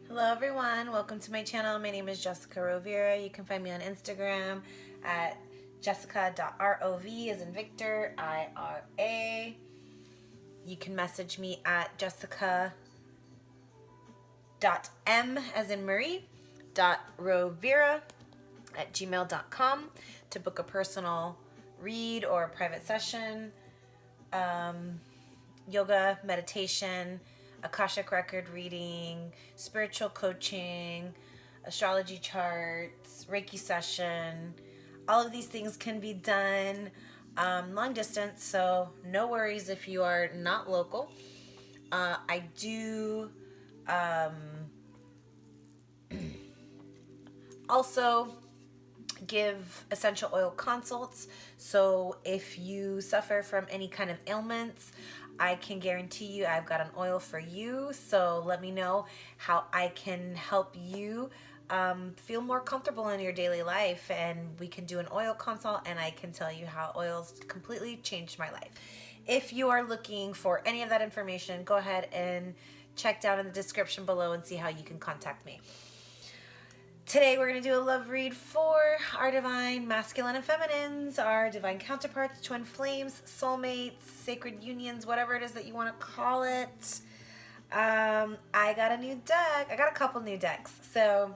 Hello everyone, welcome to my channel. My name is Jessica Rovira. You can find me on Instagram at jessica.rov as in Victor, IRA. You can message me at jessica.m as in Marie .rovira at gmail.com to book a personal read or a private session, yoga, meditation, Akashic record reading, spiritual coaching, astrology charts, Reiki session. All of these things can be done long distance, so no worries if you are not local. I do also give essential oil consults, so if you suffer from any kind of ailments, I can guarantee you I've got an oil for you. So let me know how I can help you feel more comfortable in your daily life, and we can do an oil consult and I can tell you how oils completely changed my life. If you are looking for any of that information, go ahead and check down in the description below and see how you can contact me. Today we're going to do a love read for our divine masculine and feminines, our divine counterparts, twin flames, soulmates, sacred unions, whatever it is that you want to call it. I got a new deck. I got a couple new decks. So,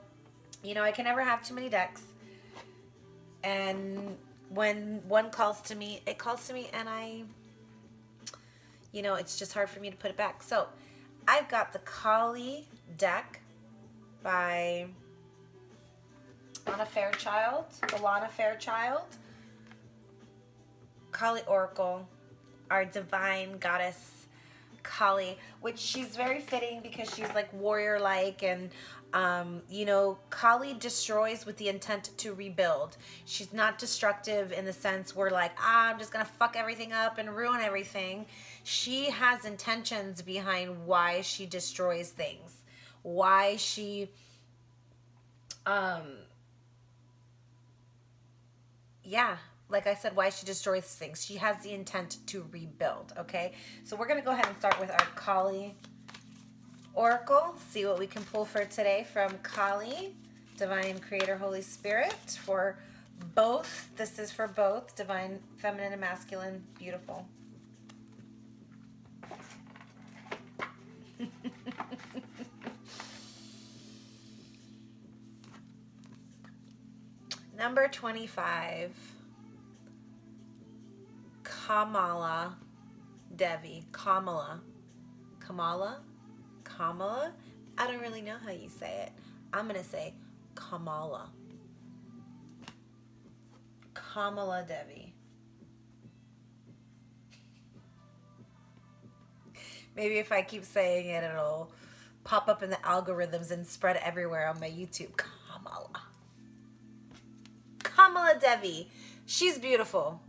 you know, I can never have too many decks. And when one calls to me, it calls to me, and it's just hard for me to put it back. So I've got the Kali deck by Lana Fairchild, Kali Oracle, our divine goddess Kali, which she's very fitting because she's like warrior-like, and Kali destroys with the intent to rebuild. She's not destructive in the sense where like, I'm just gonna fuck everything up and ruin everything. She has intentions behind why she destroys things, why she like I said, why she destroys things. She has the intent to rebuild, okay? So we're going to go ahead and start with our Kali Oracle. See what we can pull for today from Kali, Divine Creator, Holy Spirit, for both. This is for both, Divine Feminine and Masculine. Beautiful. Number 25. Kamala Devi. Kamala. I don't really know how you say it. I'm going to say Kamala. Kamala Devi. Maybe if I keep saying it, it'll pop up in the algorithms and spread everywhere on my YouTube. Kamala Devi. She's beautiful.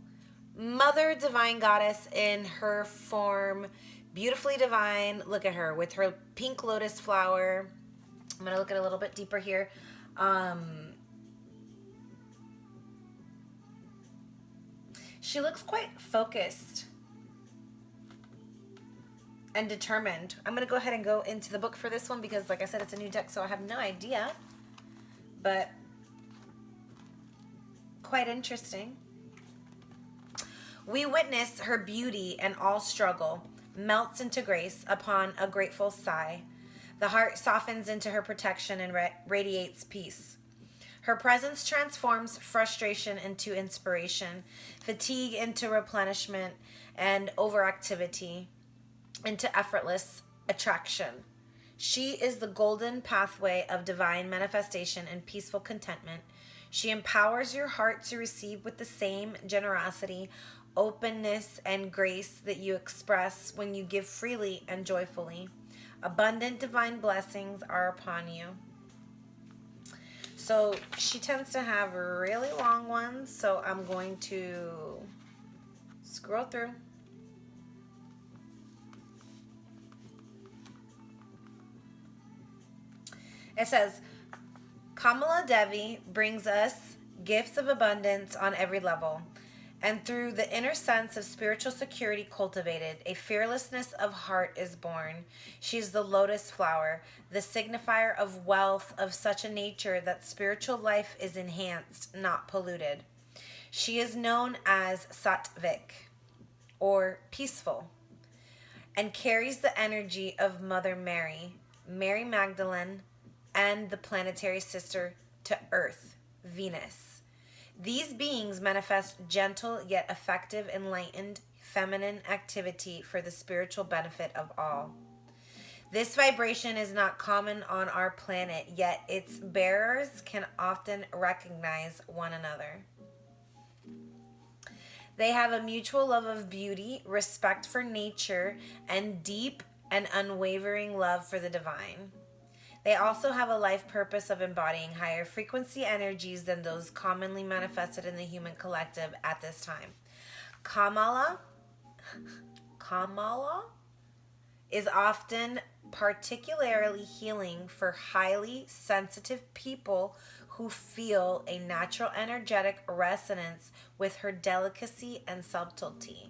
Mother divine goddess in her form, beautifully divine. Look at her with her pink lotus flower. I'm going to look at a little bit deeper here. She looks quite focused and determined. I'm going to go ahead and go into the book for this one because, like I said, it's a new deck, so I have no idea. But quite interesting. We witness her beauty and all struggle melts into grace upon a grateful sigh. The heart softens into her protection and radiates peace. Her presence transforms frustration into inspiration, fatigue into replenishment, and overactivity into effortless attraction. She is the golden pathway of divine manifestation and peaceful contentment. She empowers your heart to receive with the same generosity, openness, and grace that you express when you give freely and joyfully. Abundant divine blessings are upon you. So she tends to have really long ones, so I'm going to scroll through. It says, Kamala Devi brings us gifts of abundance on every level. And through the inner sense of spiritual security cultivated, a fearlessness of heart is born. She is the lotus flower, the signifier of wealth of such a nature that spiritual life is enhanced, not polluted. She is known as Satvik, or peaceful, and carries the energy of Mother Mary, Mary Magdalene, and the planetary sister to Earth, Venus. These beings manifest gentle yet effective, enlightened, feminine activity for the spiritual benefit of all. This vibration is not common on our planet, yet its bearers can often recognize one another. They have a mutual love of beauty, respect for nature, and deep and unwavering love for the divine. They also have a life purpose of embodying higher frequency energies than those commonly manifested in the human collective at this time. Kamala is often particularly healing for highly sensitive people who feel a natural energetic resonance with her delicacy and subtlety.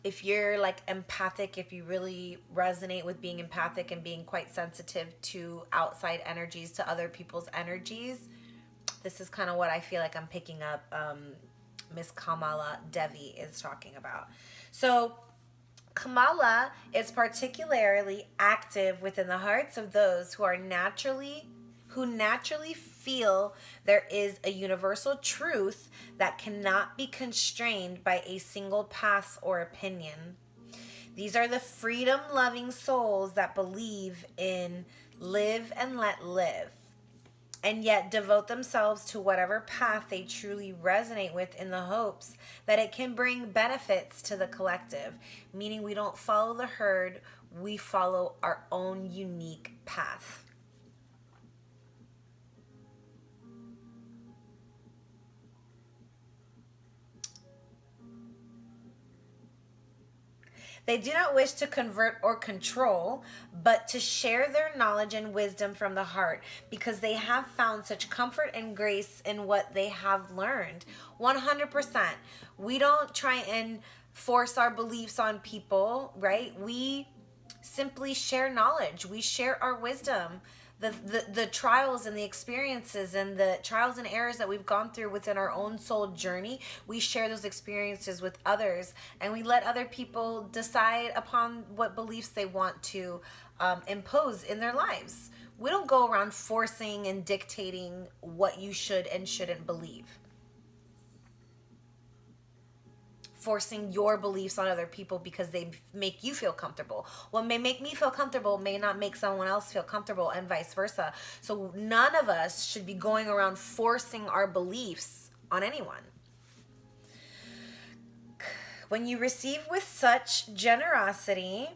If you're like empathic, if you really resonate with being empathic and being quite sensitive to outside energies, to other people's energies, this is kind of what I feel like I'm picking up Miss Kamala Devi is talking about. So Kamala is particularly active within the hearts of those who naturally feel there is a universal truth that cannot be constrained by a single path or opinion. These are the freedom-loving souls that believe in live and let live, and yet devote themselves to whatever path they truly resonate with in the hopes that it can bring benefits to the collective, meaning we don't follow the herd, we follow our own unique path. They do not wish to convert or control, but to share their knowledge and wisdom from the heart, because they have found such comfort and grace in what they have learned. 100%. We don't try and force our beliefs on people, right? We simply share knowledge. We share our wisdom. The trials and the experiences and the trials and errors that we've gone through within our own soul journey, we share those experiences with others, and we let other people decide upon what beliefs they want to impose in their lives. We don't go around forcing and dictating what you should and shouldn't believe. Forcing your beliefs on other people because they make you feel comfortable. What may make me feel comfortable may not make someone else feel comfortable, and vice versa. So none of us should be going around forcing our beliefs on anyone. When you receive with such generosity,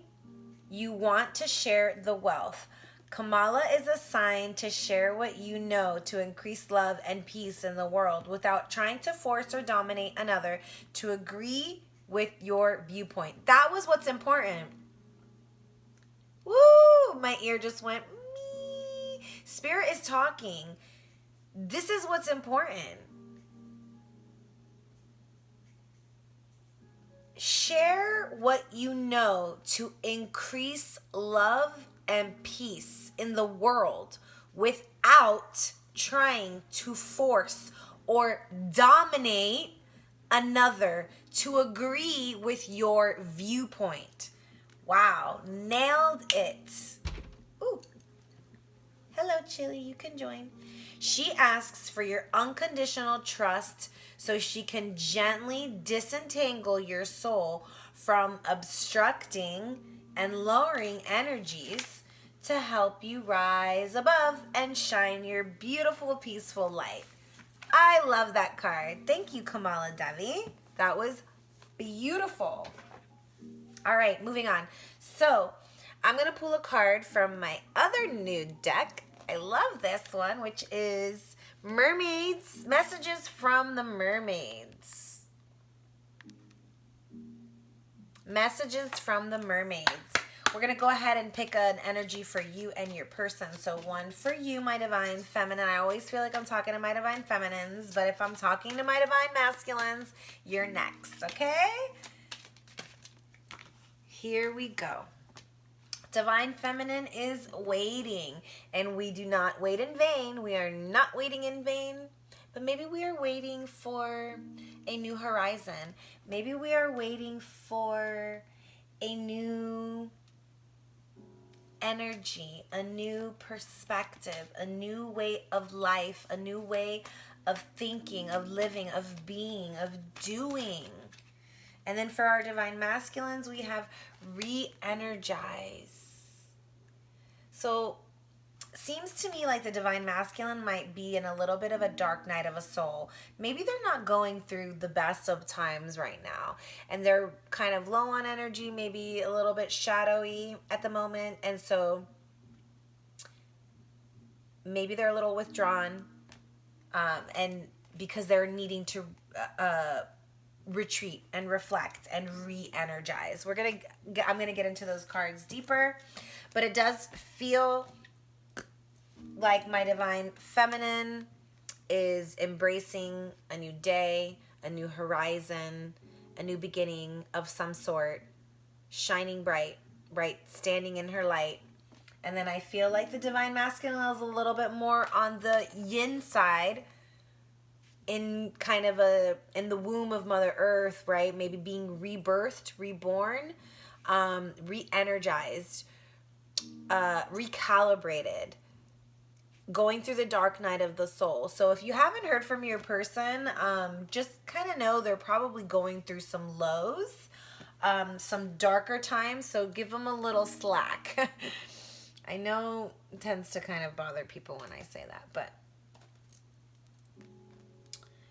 you want to share the wealth. Kamala is assigned to share what you know to increase love and peace in the world without trying to force or dominate another to agree with your viewpoint. That was what's important. Woo! My ear just went, me. Spirit is talking. This is what's important. Share what you know to increase love and peace in the world without trying to force or dominate another to agree with your viewpoint. Wow, nailed it. Ooh. Hello, Chili, you can join. She asks for your unconditional trust so she can gently disentangle your soul from obstructing and lowering energies to help you rise above and shine your beautiful, peaceful light. I love that card. Thank you, Kamala Devi. That was beautiful. All right, moving on. So I'm going to pull a card from my other new deck. I love this one, which is Mermaids, Messages from the Mermaids. Messages from the Mermaids. We're going to go ahead and pick an energy for you and your person. So one for you, my divine feminine. I always feel like I'm talking to my divine feminines, but if I'm talking to my divine masculines, you're next, okay? Here we go. Divine feminine is waiting, and we do not wait in vain. We are not waiting in vain, but maybe we are waiting for a new horizon. Maybe we are waiting for a new energy, a new perspective, a new way of life, a new way of thinking, of living, of being, of doing. And then for our divine masculines, we have re-energize. So seems to me like the divine masculine might be in a little bit of a dark night of a soul. Maybe they're not going through the best of times right now, and they're kind of low on energy, maybe a little bit shadowy at the moment, and so maybe they're a little withdrawn, and because they're needing to retreat and reflect and re-energize. I'm gonna get into those cards deeper, but it does feel like my divine feminine is embracing a new day, a new horizon, a new beginning of some sort, shining bright, standing in her light. And then I feel like the divine masculine is a little bit more on the yin side, in kind of in the womb of Mother Earth, right? Maybe being rebirthed, reborn, re-energized, recalibrated, going through the dark night of the soul. So if you haven't heard from your person, just kind of know they're probably going through some lows, some darker times, so give them a little slack. I know it tends to kind of bother people when I say that, but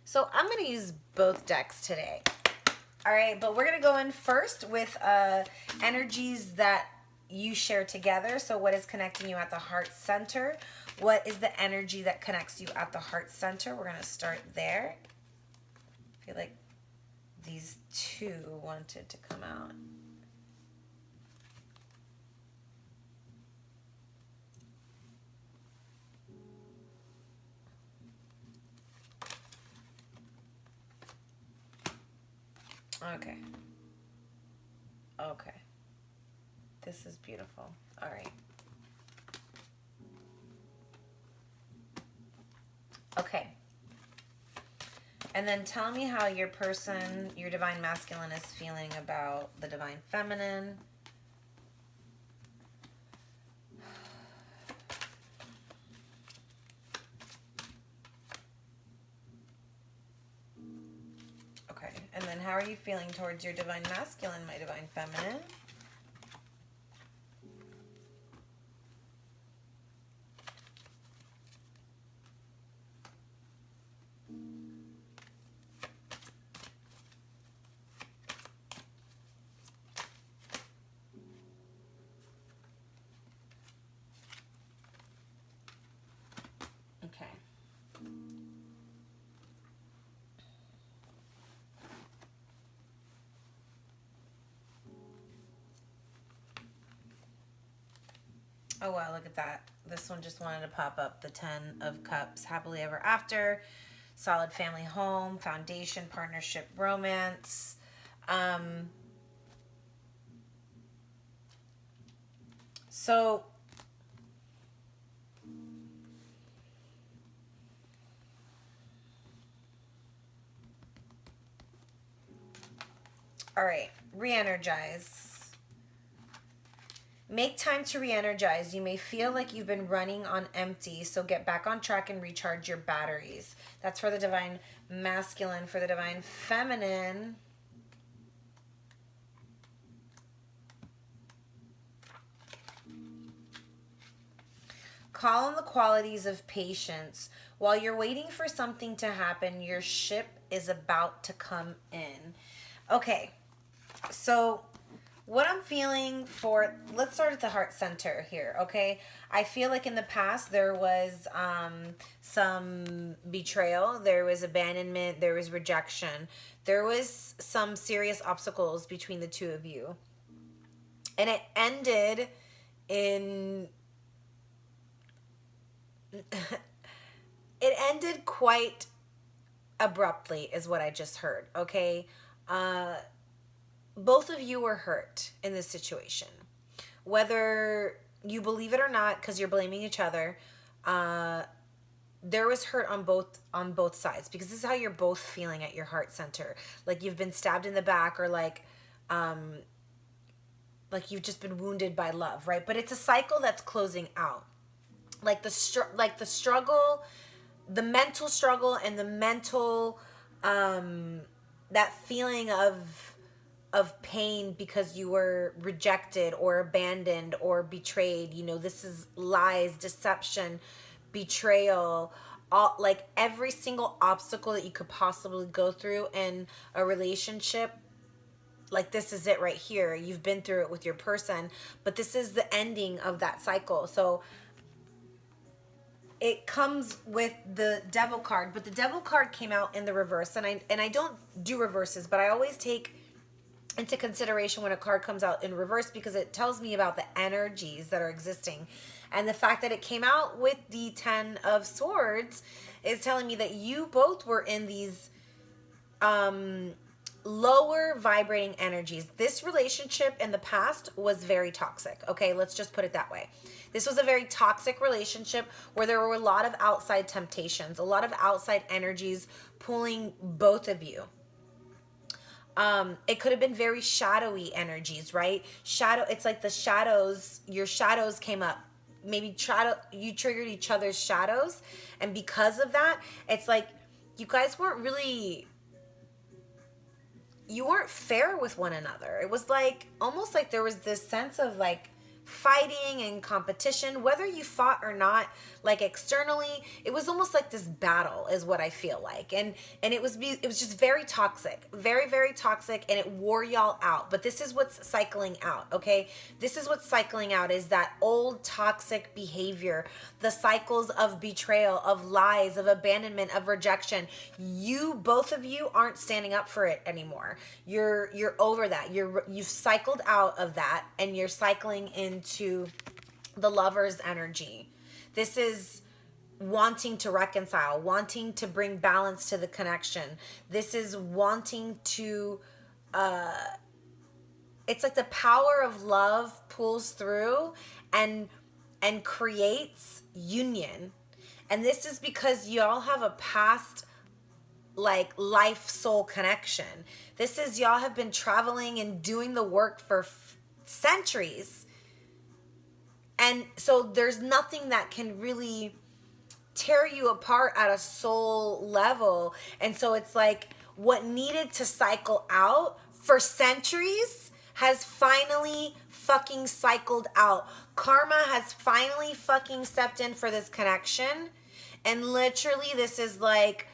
so I'm going to use both decks today. All right, but we're going to go in first with energies that you share together. So what is connecting you at the heart center? What is the energy that connects you at the heart center? We're going to start there. I feel like these two wanted to come out. Okay. Okay. This is beautiful. All right. Okay. And then tell me how your person, your divine masculine, is feeling about the divine feminine. Okay. And then how are you feeling towards your divine masculine, my divine feminine? Okay. Oh, wow, look at that. This one just wanted to pop up the 10 of Cups. Happily ever after. Solid family home. Foundation, partnership, romance. So all right, re-energize. Make time to re-energize. You may feel like you've been running on empty, so get back on track and recharge your batteries. That's for the divine masculine. For the divine feminine, call on the qualities of patience. While you're waiting for something to happen, your ship is about to come in. Okay, so what I'm feeling for, let's start at the heart center here, okay? I feel like in the past there was some betrayal, there was abandonment, there was rejection. There was some serious obstacles between the two of you. And it ended in it ended quite abruptly is what I just heard. Okay. Both of you were hurt in this situation, whether you believe it or not, because you're blaming each other. There was hurt on both sides, because this is how you're both feeling at your heart center. Like you've been stabbed in the back, or like you've just been wounded by love, right? But it's a cycle that's closing out. Like the struggle, the mental struggle, and the mental that feeling of pain because you were rejected or abandoned or betrayed. You know, this is lies, deception, betrayal, all, like every single obstacle that you could possibly go through in a relationship. Like, this is it right here. You've been through it with your person, but this is the ending of that cycle. So it comes with the devil card, but the devil card came out in the reverse. And I don't do reverses, but I always take into consideration when a card comes out in reverse, because it tells me about the energies that are existing. And the fact that it came out with the 10 of Swords is telling me that you both were in these lower vibrating energies. This relationship in the past was very toxic. Okay, let's just put it that way. This was a very toxic relationship where there were a lot of outside temptations, a lot of outside energies pulling both of you. It could have been very shadowy energies, right? It's like the shadows, your shadows came up. Maybe you triggered each other's shadows. And because of that, it's like you guys you weren't fair with one another. It was like, almost like there was this sense of like fighting and competition, whether you fought or not, like externally. It was almost like this battle is what I feel like. And it was just very toxic, very, very toxic, and it wore y'all out. But this is what's cycling out, okay? This is what's cycling out, is that old toxic behavior, the cycles of betrayal, of lies, of abandonment, of rejection. Both of you aren't standing up for it anymore. You're over that. You've cycled out of that, and you're cycling into the Lover's energy. This is wanting to reconcile, wanting to bring balance to the connection. This is wanting to it's like the power of love pulls through and creates union. And this is because y'all have a past like life soul connection. This is y'all have been traveling and doing the work for centuries. And so there's nothing that can really tear you apart at a soul level. And so it's like what needed to cycle out for centuries has finally fucking cycled out. Karma has finally fucking stepped in for this connection. And literally this is like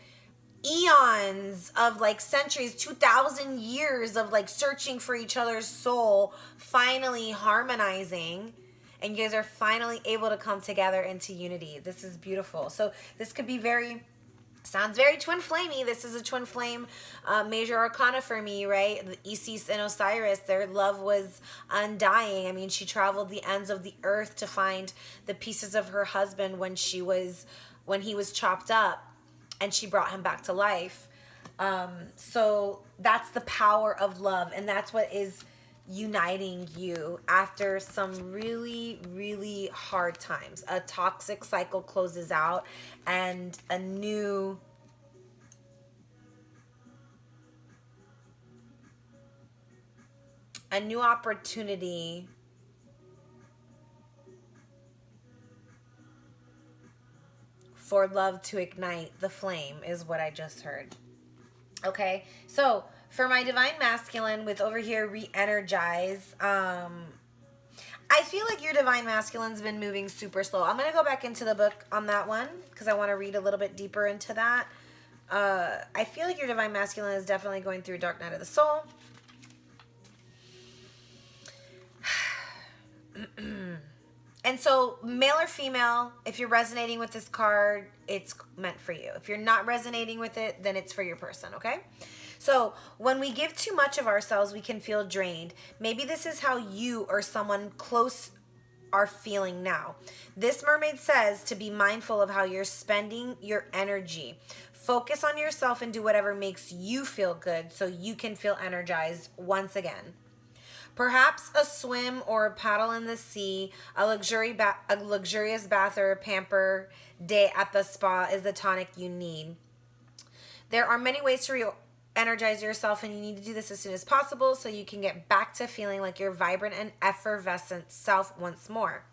eons of like centuries, 2,000 years of like searching for each other's soul, finally harmonizing. And you guys are finally able to come together into unity. This is beautiful. So this could be sounds very twin flamey. This is a twin flame major arcana for me, right? The Isis and Osiris, their love was undying. I mean, she traveled the ends of the earth to find the pieces of her husband when he was chopped up, and she brought him back to life. So that's the power of love, and that's what is uniting you after some really, really hard times. A toxic cycle closes out, and a new opportunity for love to ignite the flame is what I just heard. Okay, so for my divine masculine with over here re-energize, I feel like your divine masculine's been moving super slow. I'm going to go back into the book on that one because I want to read a little bit deeper into that. I feel like your divine masculine is definitely going through a dark night of the soul. And so, male or female, if you're resonating with this card, it's meant for you. If you're not resonating with it, then it's for your person, okay? So when we give too much of ourselves, we can feel drained. Maybe this is how you or someone close are feeling now. This mermaid says to be mindful of how you're spending your energy. Focus on yourself and do whatever makes you feel good so you can feel energized once again. Perhaps a swim or a paddle in the sea, a luxurious bath or a pamper day at the spa is the tonic you need. There are many ways to energize yourself, and you need to do this as soon as possible so you can get back to feeling like your vibrant and effervescent self once more.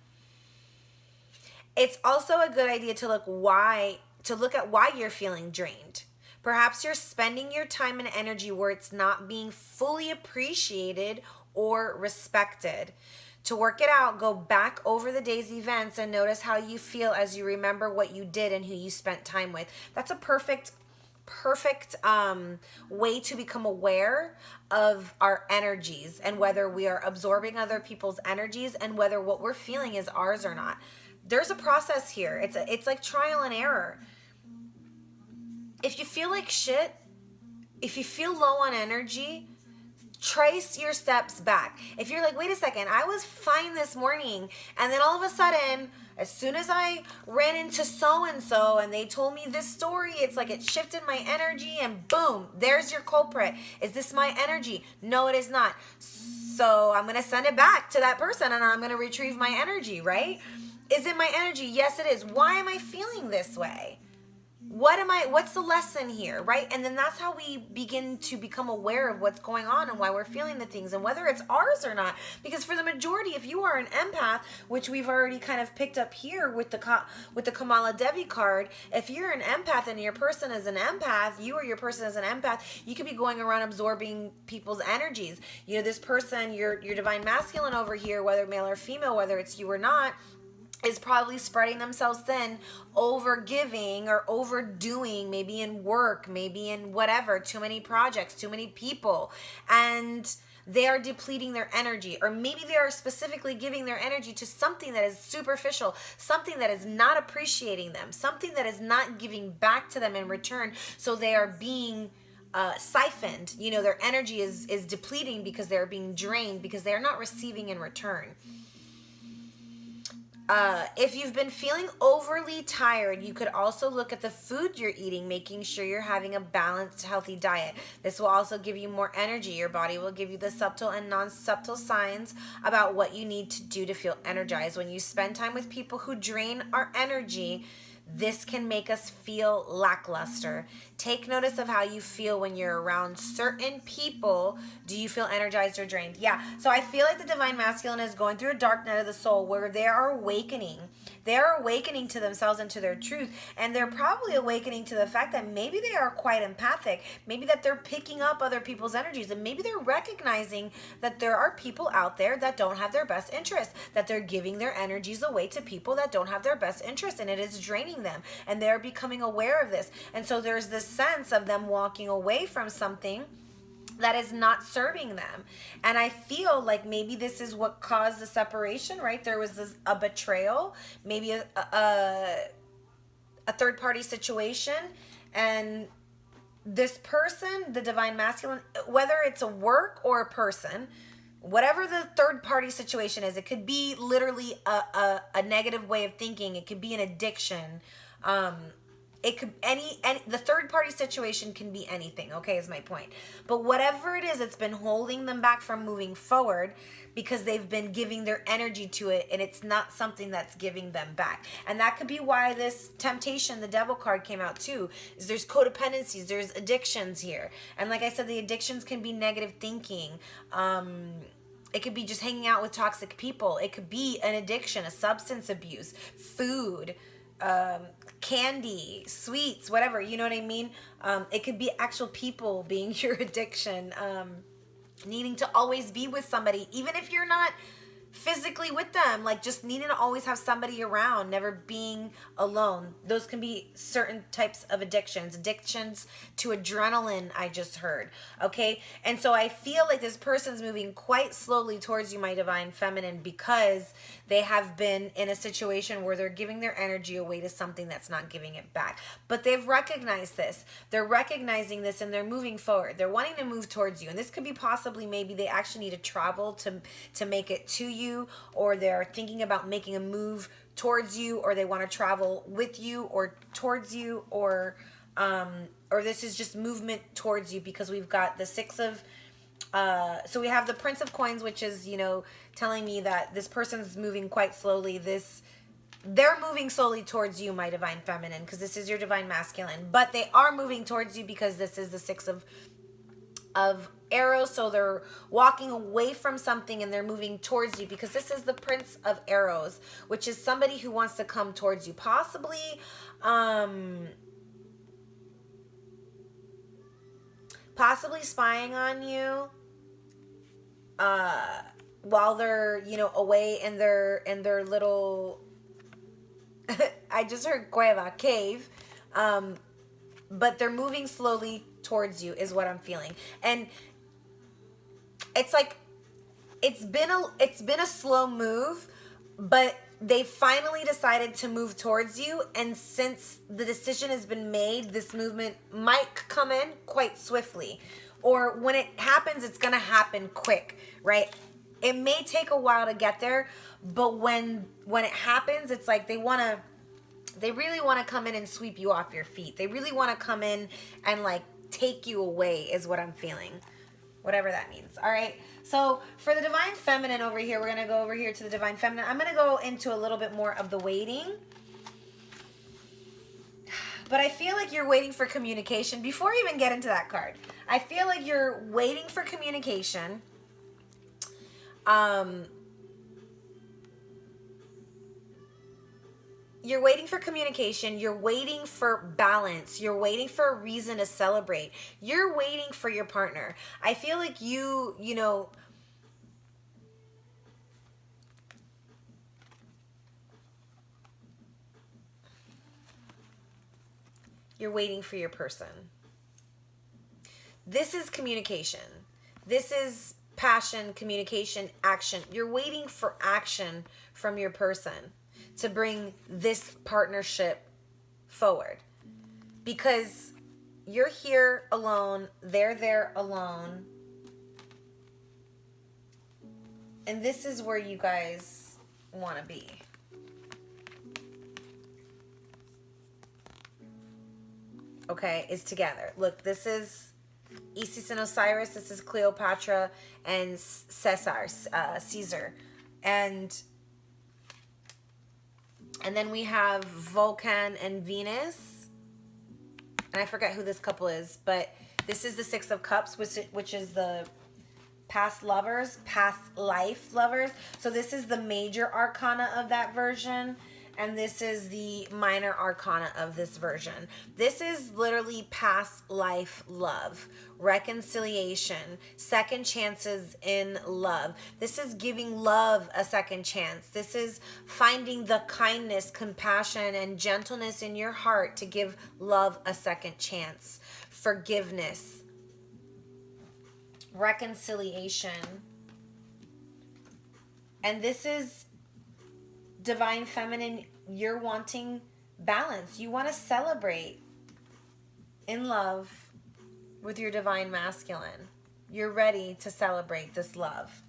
It's also a good idea to look at why you're feeling drained. Perhaps you're spending your time and energy where it's not being fully appreciated or respected. To work it out, go back over the day's events and notice how you feel as you remember what you did and who you spent time with. That's a perfect way to become aware of our energies and whether we are absorbing other people's energies and whether what we're feeling is ours or not. There's a process here. It's like trial and error. If you feel like shit, if you feel low on energy, trace your steps back. If you're like, wait a second, I was fine this morning, and then all of a sudden, as soon as I ran into so-and-so and they told me this story, it's like it shifted my energy and boom, there's your culprit. Is this my energy? No, it is not. So I'm going to send it back to that person and I'm going to retrieve my energy, right? Is it my energy? Yes, it is. Why am I feeling this way? What's the lesson here, right? And then that's how we begin to become aware of what's going on and why we're feeling the things and whether it's ours or not. Because for the majority, if you are an empath, which we've already kind of picked up here with the Kamala Devi card, if you're an empath and your person is an empath, you or your person is an empath, you could be going around absorbing people's energies. You know, this person, your divine masculine over here, whether male or female, whether it's you or not, is probably spreading themselves thin, over giving or overdoing, maybe in work, maybe in whatever, too many projects, too many people, and they are depleting their energy, or maybe they are specifically giving their energy to something that is superficial, something that is not appreciating them, something that is not giving back to them in return, so they are being siphoned. You know, their energy is depleting because they're being drained because they're not receiving in return. If you've been feeling overly tired, you could also look at the food you're eating, making sure you're having a balanced, healthy diet. This will also give you more energy. Your body will give you the subtle and non-subtle signs about what you need to do to feel energized. When you spend time with people who drain our energy, this can make us feel lackluster. Take notice of how you feel when you're around certain people. Do you feel energized or drained? Yeah. So I feel like the divine masculine is going through a dark night of the soul where they are awakening. They're awakening to themselves and to their truth. And they're probably awakening to the fact that maybe they are quite empathic. Maybe that they're picking up other people's energies. And maybe they're recognizing that there are people out there that don't have their best interests, that they're giving their energies away to people that don't have their best interests, and it is draining them. And they're becoming aware of this. And so there's this sense of them walking away from something that is not serving them. And I feel like maybe this is what caused the separation, right? There was a betrayal, maybe a third party situation, and this person, the divine masculine, whether it's a work or a person, whatever the third party situation is, it could be literally a negative way of thinking, it could be an addiction, it could the third party situation can be anything, okay, is my point. But whatever it is, it's been holding them back from moving forward because they've been giving their energy to it and it's not something that's giving them back. And that could be why this temptation, the devil card, came out too. Is there's codependencies, there's addictions here. And like I said, the addictions can be negative thinking. It could be just hanging out with toxic people. It could be an addiction, a substance abuse, food, candy, sweets, whatever, you know what I mean? It could be actual people being your addiction, needing to always be with somebody, even if you're not physically with them, like just needing to always have somebody around, never being alone. Those can be certain types of addictions to adrenaline, I just heard. Okay, and so I feel like this person's moving quite slowly towards you, my divine feminine, because they have been in a situation where they're giving their energy away to something that's not giving it back. But they've recognized this. They're recognizing this and they're moving forward. They're wanting to move towards you. And this could be possibly, maybe they actually need to travel to make it to you, or they're thinking about making a move towards you, or they want to travel with you or towards you, or this is just movement towards you, because we've got the Six of so we have the Prince of Coins, which is, you know, telling me that this person's moving quite slowly. They're moving slowly towards you, my divine feminine, because this is your divine masculine. But they are moving towards you because this is the Six of arrows. So they're walking away from something and they're moving towards you, because this is the Prince of Arrows, which is somebody who wants to come towards you, possibly spying on you while they're, you know, away in their little I just heard cueva, cave, but they're moving slowly towards you is what I'm feeling. And it's like it's been a slow move, but they finally decided to move towards you, and since the decision has been made, this movement might come in quite swiftly. Or when it happens, it's gonna happen quick, right? It may take a while to get there, but when it happens, it's like they really want to come in and sweep you off your feet. They really want to come in and like take you away is what I'm feeling. Whatever that means. All right. So for the divine feminine over here, we're going to go over here to the divine feminine. I'm going to go into a little bit more of the waiting. But I feel like you're waiting for communication. Before I even get into that card, I feel like you're waiting for communication. You're waiting for communication. You're waiting for balance. You're waiting for a reason to celebrate. You're waiting for your partner. I feel like you know, you're waiting for your person. This is communication. This is passion, communication, action. You're waiting for action from your person to bring this partnership forward, because you're here alone, they're there alone, and this is where you guys want to be. Okay, is together. Look, this is Isis and Osiris, this is Cleopatra and Caesar, and then we have Vulcan and Venus. And I forget who this couple is, but this is the Six of Cups, which is the past lovers, past life lovers. So this is the major arcana of that version. And this is the minor arcana of this version. This is literally past life love, reconciliation, second chances in love. This is giving love a second chance. This is finding the kindness, compassion, and gentleness in your heart to give love a second chance. Forgiveness, reconciliation. And this is divine feminine. You're wanting balance. You want to celebrate in love with your divine masculine. You're ready to celebrate this love.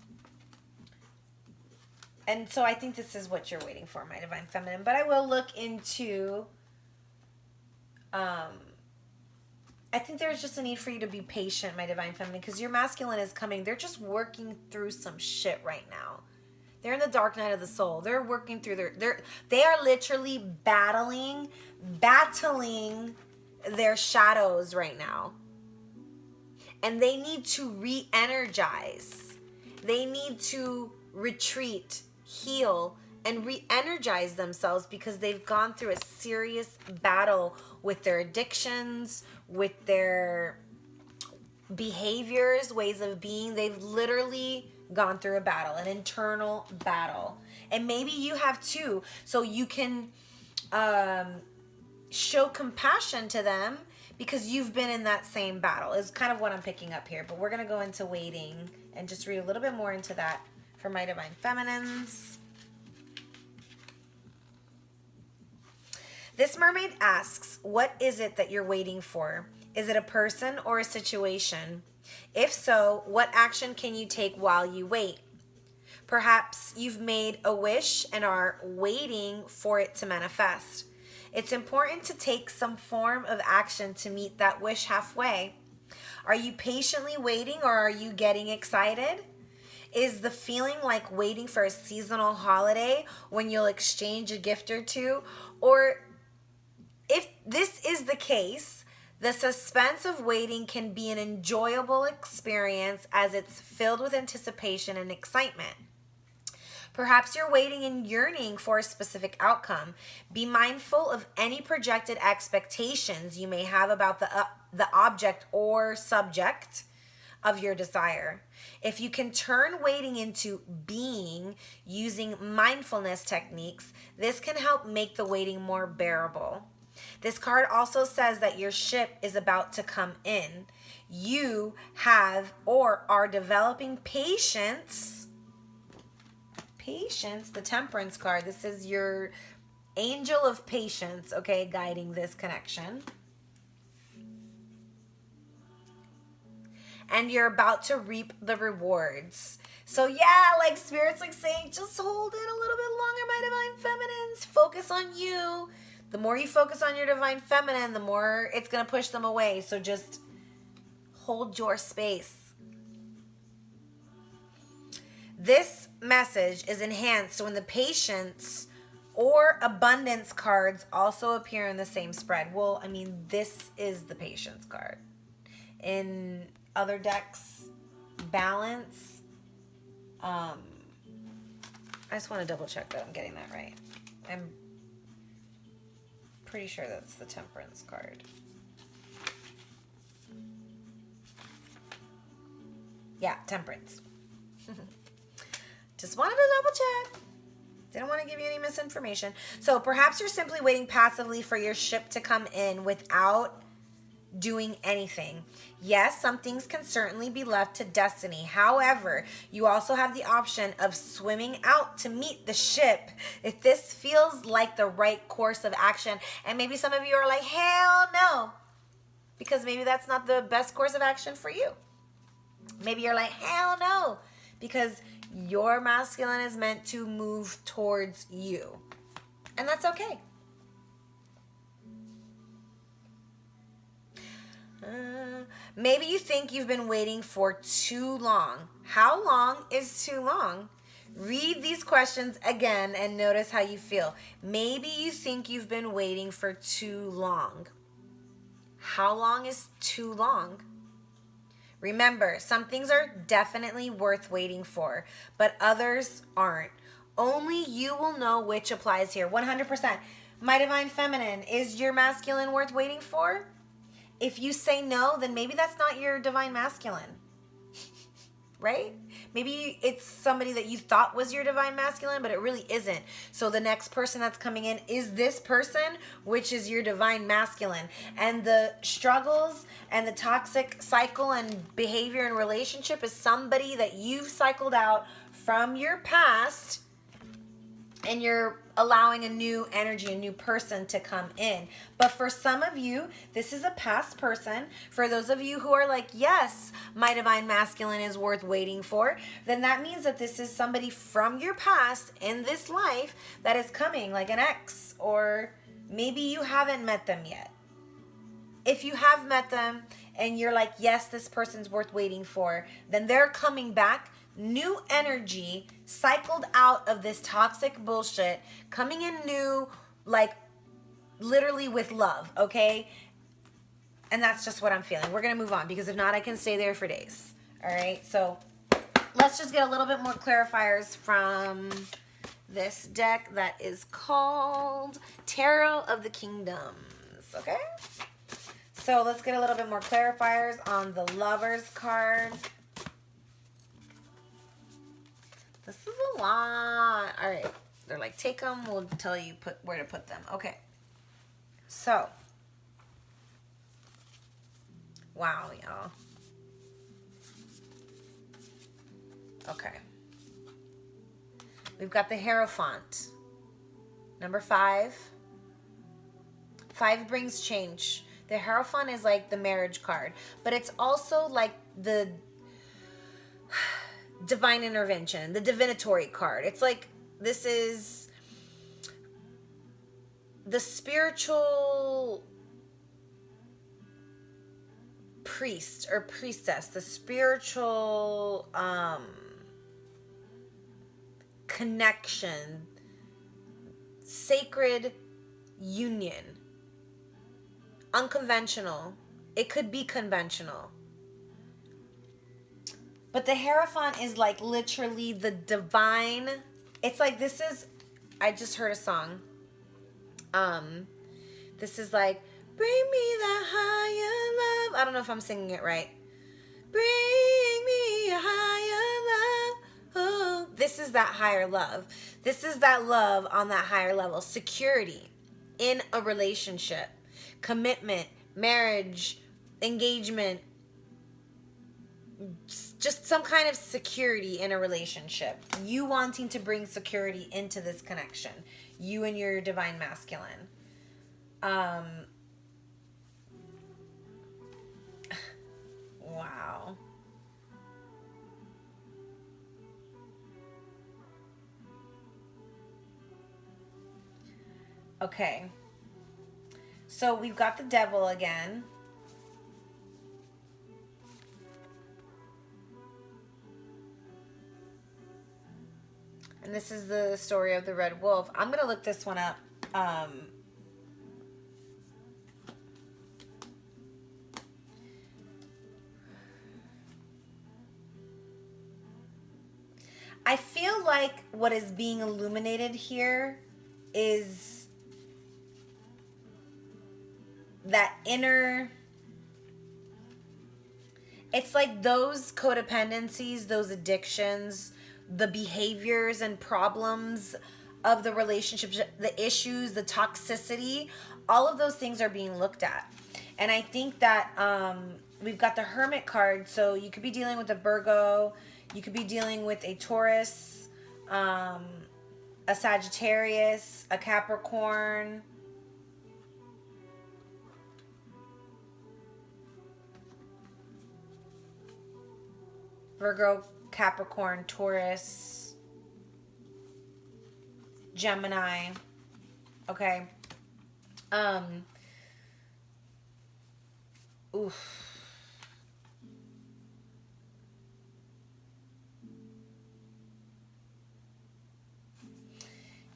And so I think this is what you're waiting for, my divine feminine. But I will look into I think there's just a need for you to be patient, my divine feminine, because your masculine is coming. They're just working through some shit right now. They're in the dark night of the soul. They're working through they are literally battling their shadows right now. And they need to re-energize. They need to retreat, heal, and re-energize themselves, because they've gone through a serious battle with their addictions, with their behaviors, ways of being. They've literally gone through a battle, an internal battle. And maybe you have too. So you can show compassion to them because you've been in that same battle is kind of what I'm picking up here. But we're going to go into waiting and just read a little bit more into that for my Divine Feminines. This mermaid asks, what is it that you're waiting for? Is it a person or a situation? If so, what action can you take while you wait? Perhaps you've made a wish and are waiting for it to manifest. It's important to take some form of action to meet that wish halfway. Are you patiently waiting or are you getting excited? Is the feeling like waiting for a seasonal holiday when you'll exchange a gift or two? Or if this is the case, the suspense of waiting can be an enjoyable experience as it's filled with anticipation and excitement. Perhaps you're waiting and yearning for a specific outcome. Be mindful of any projected expectations you may have about the object or subject of your desire. If you can turn waiting into being using mindfulness techniques, this can help make the waiting more bearable. This card also says that your ship is about to come in. You have or are developing patience, the Temperance card. This is your angel of patience, okay, guiding this connection. And you're about to reap the rewards. So yeah, like Spirit's like saying, just hold it a little bit longer, my Divine Feminines. Focus on you. The more you focus on your Divine Feminine, the more it's going to push them away. So just hold your space. This message is enhanced when the patience or abundance cards also appear in the same spread. Well, I mean, this is the patience card. In other decks, balance. I just want to double check that I'm getting that right. I'm pretty sure that's the Temperance card. Yeah, Temperance. Just wanted to double check. Didn't want to give you any misinformation. So perhaps you're simply waiting passively for your ship to come in without doing anything. Yes, some things can certainly be left to destiny. However, you also have the option of swimming out to meet the ship if this feels like the right course of action. And maybe some of you are like, hell no, because maybe that's not the best course of action for you. Maybe you're like, hell no, because your masculine is meant to move towards you. And that's okay. Maybe you think you've been waiting for too long. How long is too long? Read these questions again and notice how you feel. Maybe you think you've been waiting for too long. How long is too long? Remember, some things are definitely worth waiting for, but others aren't. Only you will know which applies here. 100%. My Divine Feminine, is your masculine worth waiting for? If you say no, then maybe that's not your Divine Masculine. Right? Maybe it's somebody that you thought was your Divine Masculine, but it really isn't. So the next person that's coming in is this person, which is your Divine Masculine. And the struggles and the toxic cycle and behavior and relationship is somebody that you've cycled out from your past, and you're allowing a new energy, a new person to come in. But for some of you, this is a past person. For those of you who are like, yes, my Divine Masculine is worth waiting for, then that means that this is somebody from your past in this life that is coming, like an ex, or maybe you haven't met them yet. If you have met them and you're like, yes, this person's worth waiting for, then they're coming back. New energy, cycled out of this toxic bullshit, coming in new, like literally with love, okay? And that's just what I'm feeling. We're gonna move on, because if not, I can stay there for days. All right, so let's just get a little bit more clarifiers from this deck that is called Tarot of the Kingdoms, okay? So let's get a little bit more clarifiers on the Lovers card. a lot. All right. They're like, take them. We'll tell you where to put them. Okay. So. Wow, y'all. Okay. We've got the Hierophant. Number 5. 5 brings change. The Hierophant is like the marriage card, but it's also like the divine intervention, the divinatory card. It's like, this is the spiritual priest or priestess, the spiritual connection, sacred union. Unconventional. It could be conventional. But the Hierophant is like literally the divine. It's like, this is, I just heard a song. This is like, bring me the higher love. I don't know if I'm singing it right. Bring me a higher love. Oh, this is that higher love. This is that love on that higher level. Security in a relationship. Commitment, marriage, engagement, just some kind of security in a relationship. You wanting to bring security into this connection. You and your divine masculine. Wow. Okay. So we've got the devil again. And this is the story of the red wolf. I'm going to look this one up. I feel like what is being illuminated here is that inner, it's like those codependencies, those addictions, the behaviors and problems of the relationships, the issues, the toxicity, all of those things are being looked at. And I think that we've got the Hermit card, so you could be dealing with a Virgo, you could be dealing with a Taurus, a Sagittarius, a Capricorn. Virgo, Capricorn, Taurus, Gemini. Okay. Oof.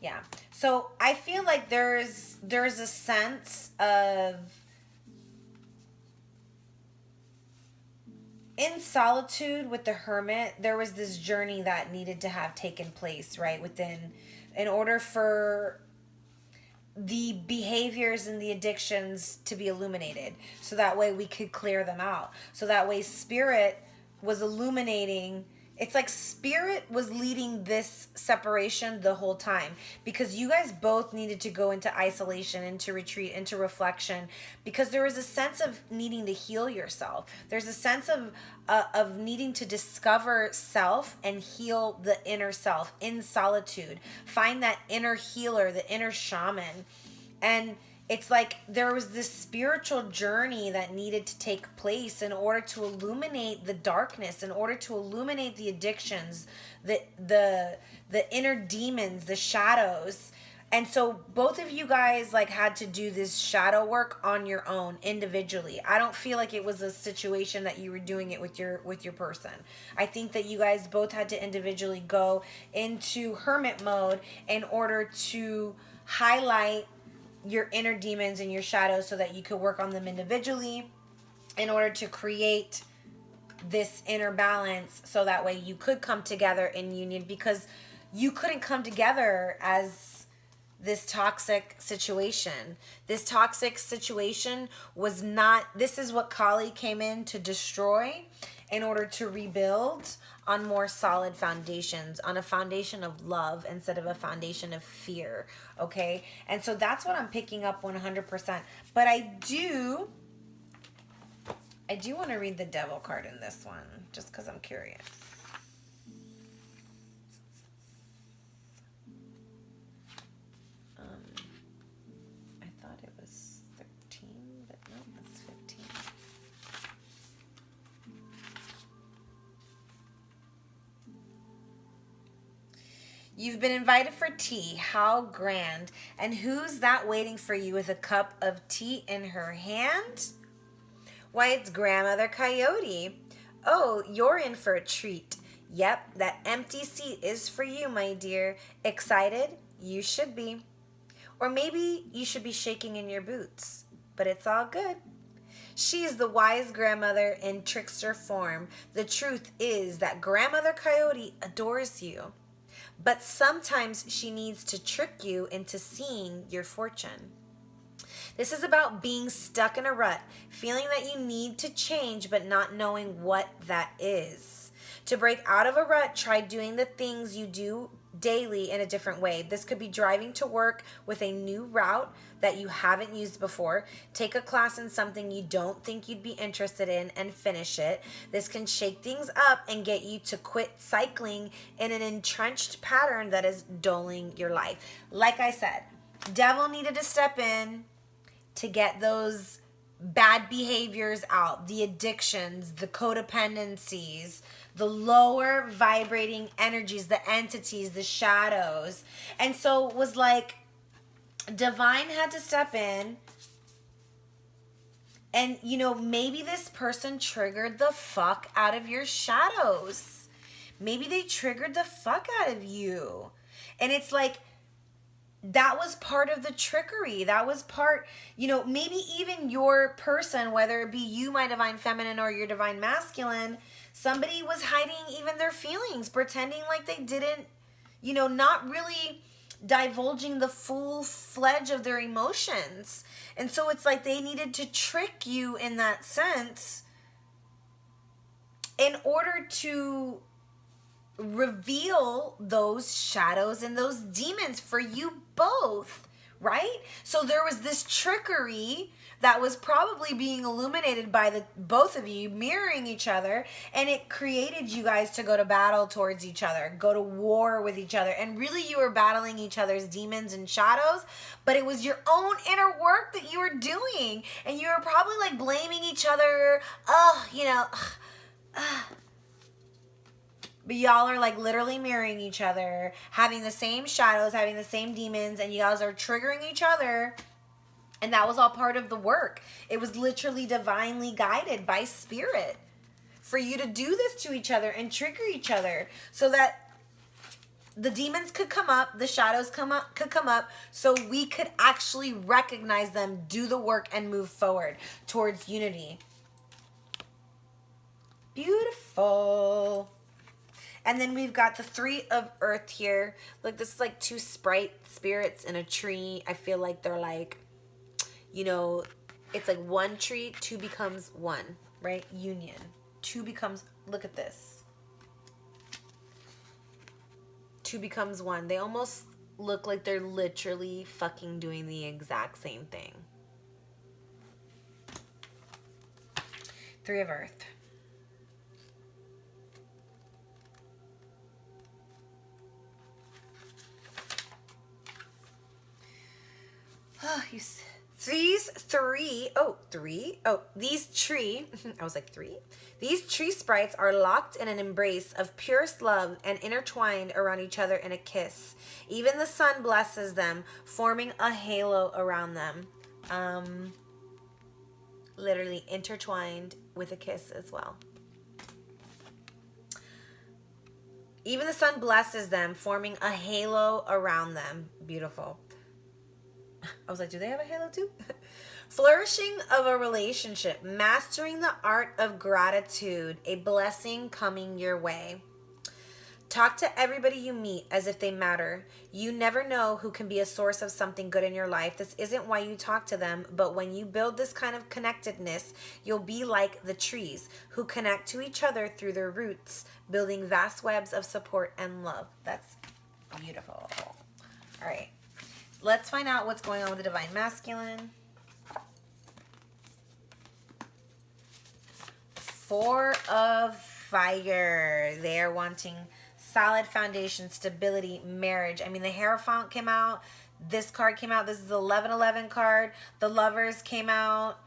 Yeah. So I feel like there's a sense of, in solitude with the Hermit, there was this journey that needed to have taken place, right? In order for the behaviors and the addictions to be illuminated. So that way we could clear them out. So that way Spirit was illuminating. It's like Spirit was leading this separation the whole time, because you guys both needed to go into isolation, into retreat, into reflection, because there was a sense of needing to heal yourself. There's a sense of needing to discover self and heal the inner self in solitude. Find that inner healer, the inner shaman. And it's like there was this spiritual journey that needed to take place in order to illuminate the darkness, in order to illuminate the addictions, the inner demons, the shadows. And so both of you guys like had to do this shadow work on your own individually. I don't feel like it was a situation that you were doing it with your person. I think that you guys both had to individually go into hermit mode in order to highlight your inner demons and your shadows so that you could work on them individually in order to create this inner balance, so that way you could come together in union, because you couldn't come together as this toxic situation. This toxic situation was not, this is what Kali came in to destroy. in order to rebuild on more solid foundations, on a foundation of love instead of a foundation of fear, okay? And so that's what I'm picking up 100%. But I do want to read the devil card in this one, just because I'm curious. I thought it was 13, but no, it's 15. You've been invited for tea. How grand. And who's that waiting for you with a cup of tea in her hand? Why, it's Grandmother Coyote. Oh, you're in for a treat. Yep, that empty seat is for you, my dear. Excited? You should be. Or maybe you should be shaking in your boots. But it's all good. She is the wise grandmother in trickster form. The truth is that Grandmother Coyote adores you. But sometimes she needs to trick you into seeing your fortune. This is about being stuck in a rut, feeling that you need to change but not knowing what that is. To break out of a rut, try doing the things you do daily in a different way. This could be driving to work with a new route that you haven't used before. Take a class in something you don't think you'd be interested in and finish it. This can shake things up and get you to quit cycling in an entrenched pattern that is dulling your life. Like I said, devil needed to step in to get those bad behaviors out, the addictions, the codependencies, the lower vibrating energies, the entities, the shadows. And so it was like divine had to step in. And, you know, maybe this person triggered the fuck out of your shadows. Maybe they triggered the fuck out of you. And it's like, that was part of the trickery. That was part, you know, maybe even your person, whether it be you, my divine feminine, or your divine masculine, somebody was hiding even their feelings, pretending like they didn't, you know, not really divulging the full fledge of their emotions. And so it's like they needed to trick you in that sense in order to reveal those shadows and those demons for you both, right? So there was this trickery that was probably being illuminated by the both of you mirroring each other, and it created you guys to go to battle towards each other, go to war with each other, and really you were battling each other's demons and shadows, but it was your own inner work that you were doing, and you were probably like blaming each other, but y'all are like literally mirroring each other, having the same shadows, having the same demons, and you guys are triggering each other. And that was all part of the work. It was literally divinely guided by spirit for you to do this to each other and trigger each other so that the demons could come up, the shadows could come up, so we could actually recognize them, do the work, and move forward towards unity. Beautiful. And then we've got the 3 of Earth here. Look, this is like 2 sprite spirits in a tree. I feel like they're like, you know, it's like 1 tree, 2 becomes 1, right? Union. 2 becomes, look at this. 2 becomes 1. They almost look like they're literally fucking doing the exact same thing. 3 of Earth. Oh, these tree, I was like 3. These tree sprites are locked in an embrace of purest love and intertwined around each other in a kiss. Even the sun blesses them, forming a halo around them. Literally intertwined with a kiss as well. Even the sun blesses them, forming a halo around them. Beautiful. I was like, do they have a halo too? Flourishing of a relationship, mastering the art of gratitude, a blessing coming your way. Talk to everybody you meet as if they matter. You never know who can be a source of something good in your life. This isn't why you talk to them, but when you build this kind of connectedness, you'll be like the trees who connect to each other through their roots, building vast webs of support and love. That's beautiful. All right. Let's find out what's going on with the Divine Masculine. 4 of Fire. They're wanting solid foundation, stability, marriage. I mean, the Hierophant came out. This card came out. This is the 1111 card. The Lovers came out.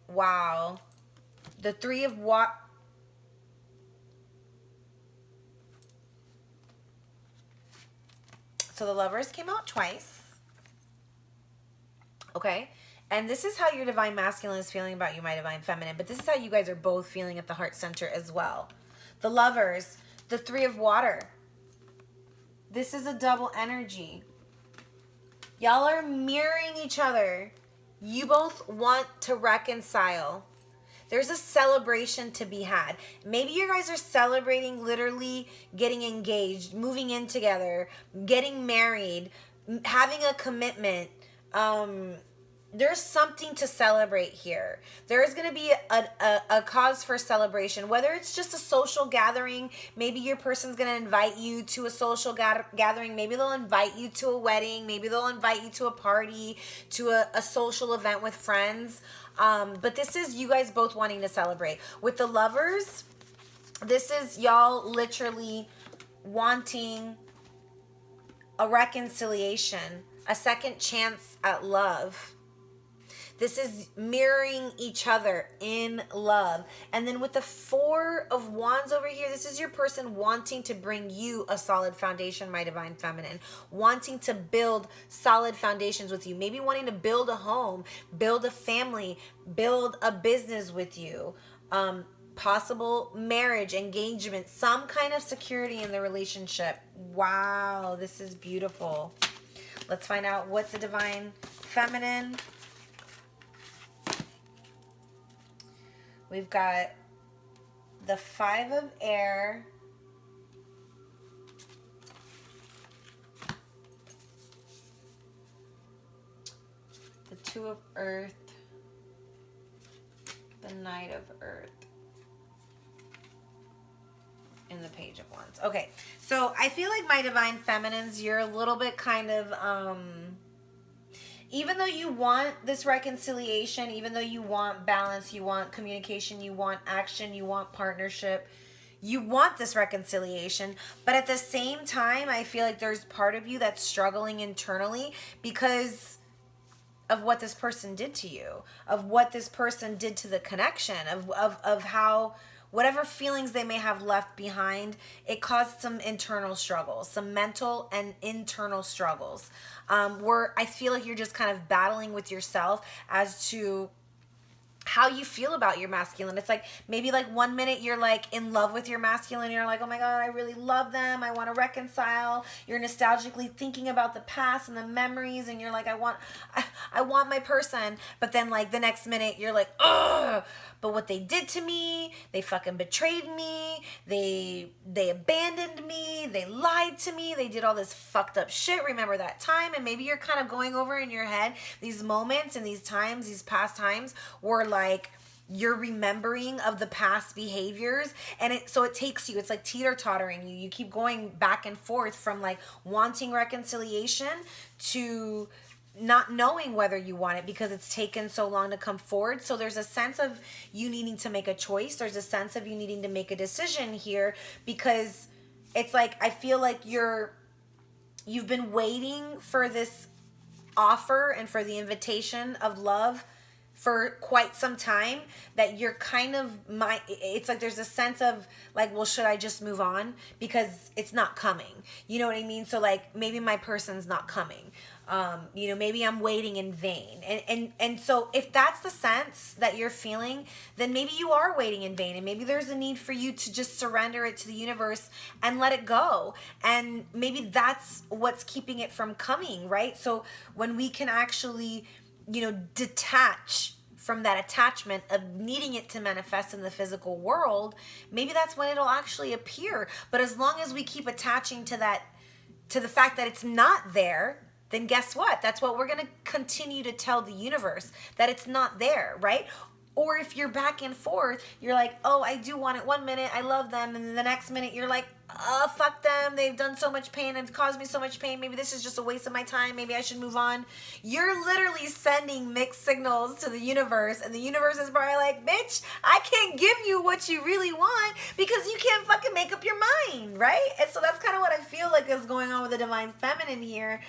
Wow. The 3 of what? So the Lovers came out twice. Okay. And this is how your Divine Masculine is feeling about you, my Divine Feminine. But this is how you guys are both feeling at the heart center as well. The Lovers, the 3 of Water. This is a double energy. Y'all are mirroring each other. You both want to reconcile. There's a celebration to be had. Maybe you guys are celebrating literally getting engaged, moving in together, getting married, having a commitment. There's something to celebrate here. There is going to be a cause for celebration, whether it's just a social gathering. Maybe your person's going to invite you to a social gathering. Maybe they'll invite you to a wedding. Maybe they'll invite you to a party, to a social event with friends. But this is you guys both wanting to celebrate. With the Lovers, this is y'all literally wanting a reconciliation, a second chance at love. This is mirroring each other in love. And then with the 4 of Wands over here, this is your person wanting to bring you a solid foundation, my Divine Feminine. Wanting to build solid foundations with you. Maybe wanting to build a home, build a family, build a business with you. Possible marriage, engagement, some kind of security in the relationship. Wow, this is beautiful. Let's find out what the Divine Feminine... We've got the 5 of Air, the 2 of Earth, the Knight of Earth, and the Page of Wands. Okay, so I feel like my Divine Feminines, you're a little bit kind of... even though you want this reconciliation, even though you want balance, you want communication, you want action, you want partnership, you want this reconciliation, but at the same time, I feel like there's part of you that's struggling internally because of what this person did to you, of what this person did to the connection, of how... whatever feelings they may have left behind, it caused some internal struggles, some mental and internal struggles. Where I feel like you're just kind of battling with yourself as to how you feel about your masculine. It's like maybe like 1 minute you're like in love with your masculine. You're like, oh my God, I really love them. I want to reconcile. You're nostalgically thinking about the past and the memories. And you're like, I want my person. But then like the next minute you're like, ugh, but what they did to me, they fucking betrayed me. They abandoned me. They lied to me. They did all this fucked up shit. Remember that time? And maybe you're kind of going over in your head these moments and these times, these past times where like you're remembering of the past behaviors, and so it takes you, it's like teeter-tottering you keep going back and forth from like wanting reconciliation to not knowing whether you want it because it's taken so long to come forward. So there's a sense of you needing to make a choice. There's a sense of you needing to make a decision here because it's like I feel like you've been waiting for this offer and for the invitation of love for quite some time, that you're kind of it's like there's a sense of like, well, should I just move on because it's not coming, you know what I mean? So like maybe my person's not coming, maybe I'm waiting in vain, and so if that's the sense that you're feeling, then maybe you are waiting in vain, and maybe there's a need for you to just surrender it to the universe and let it go, and maybe that's what's keeping it from coming, right? So when we can actually detach from that attachment of needing it to manifest in the physical world, maybe that's when it'll actually appear. But as long as we keep attaching to that, to the fact that it's not there, then guess what? That's what we're going to continue to tell the universe, that it's not there, right? Or if you're back and forth, you're like, oh, I do want it. 1 minute, I love them. And then the next minute, you're like, oh, fuck them. They've done so much pain and caused me so much pain. Maybe this is just a waste of my time. Maybe I should move on. You're literally sending mixed signals to the universe. And the universe is probably like, bitch, I can't give you what you really want because you can't fucking make up your mind, right? And so that's kind of what I feel like is going on with the Divine Feminine here.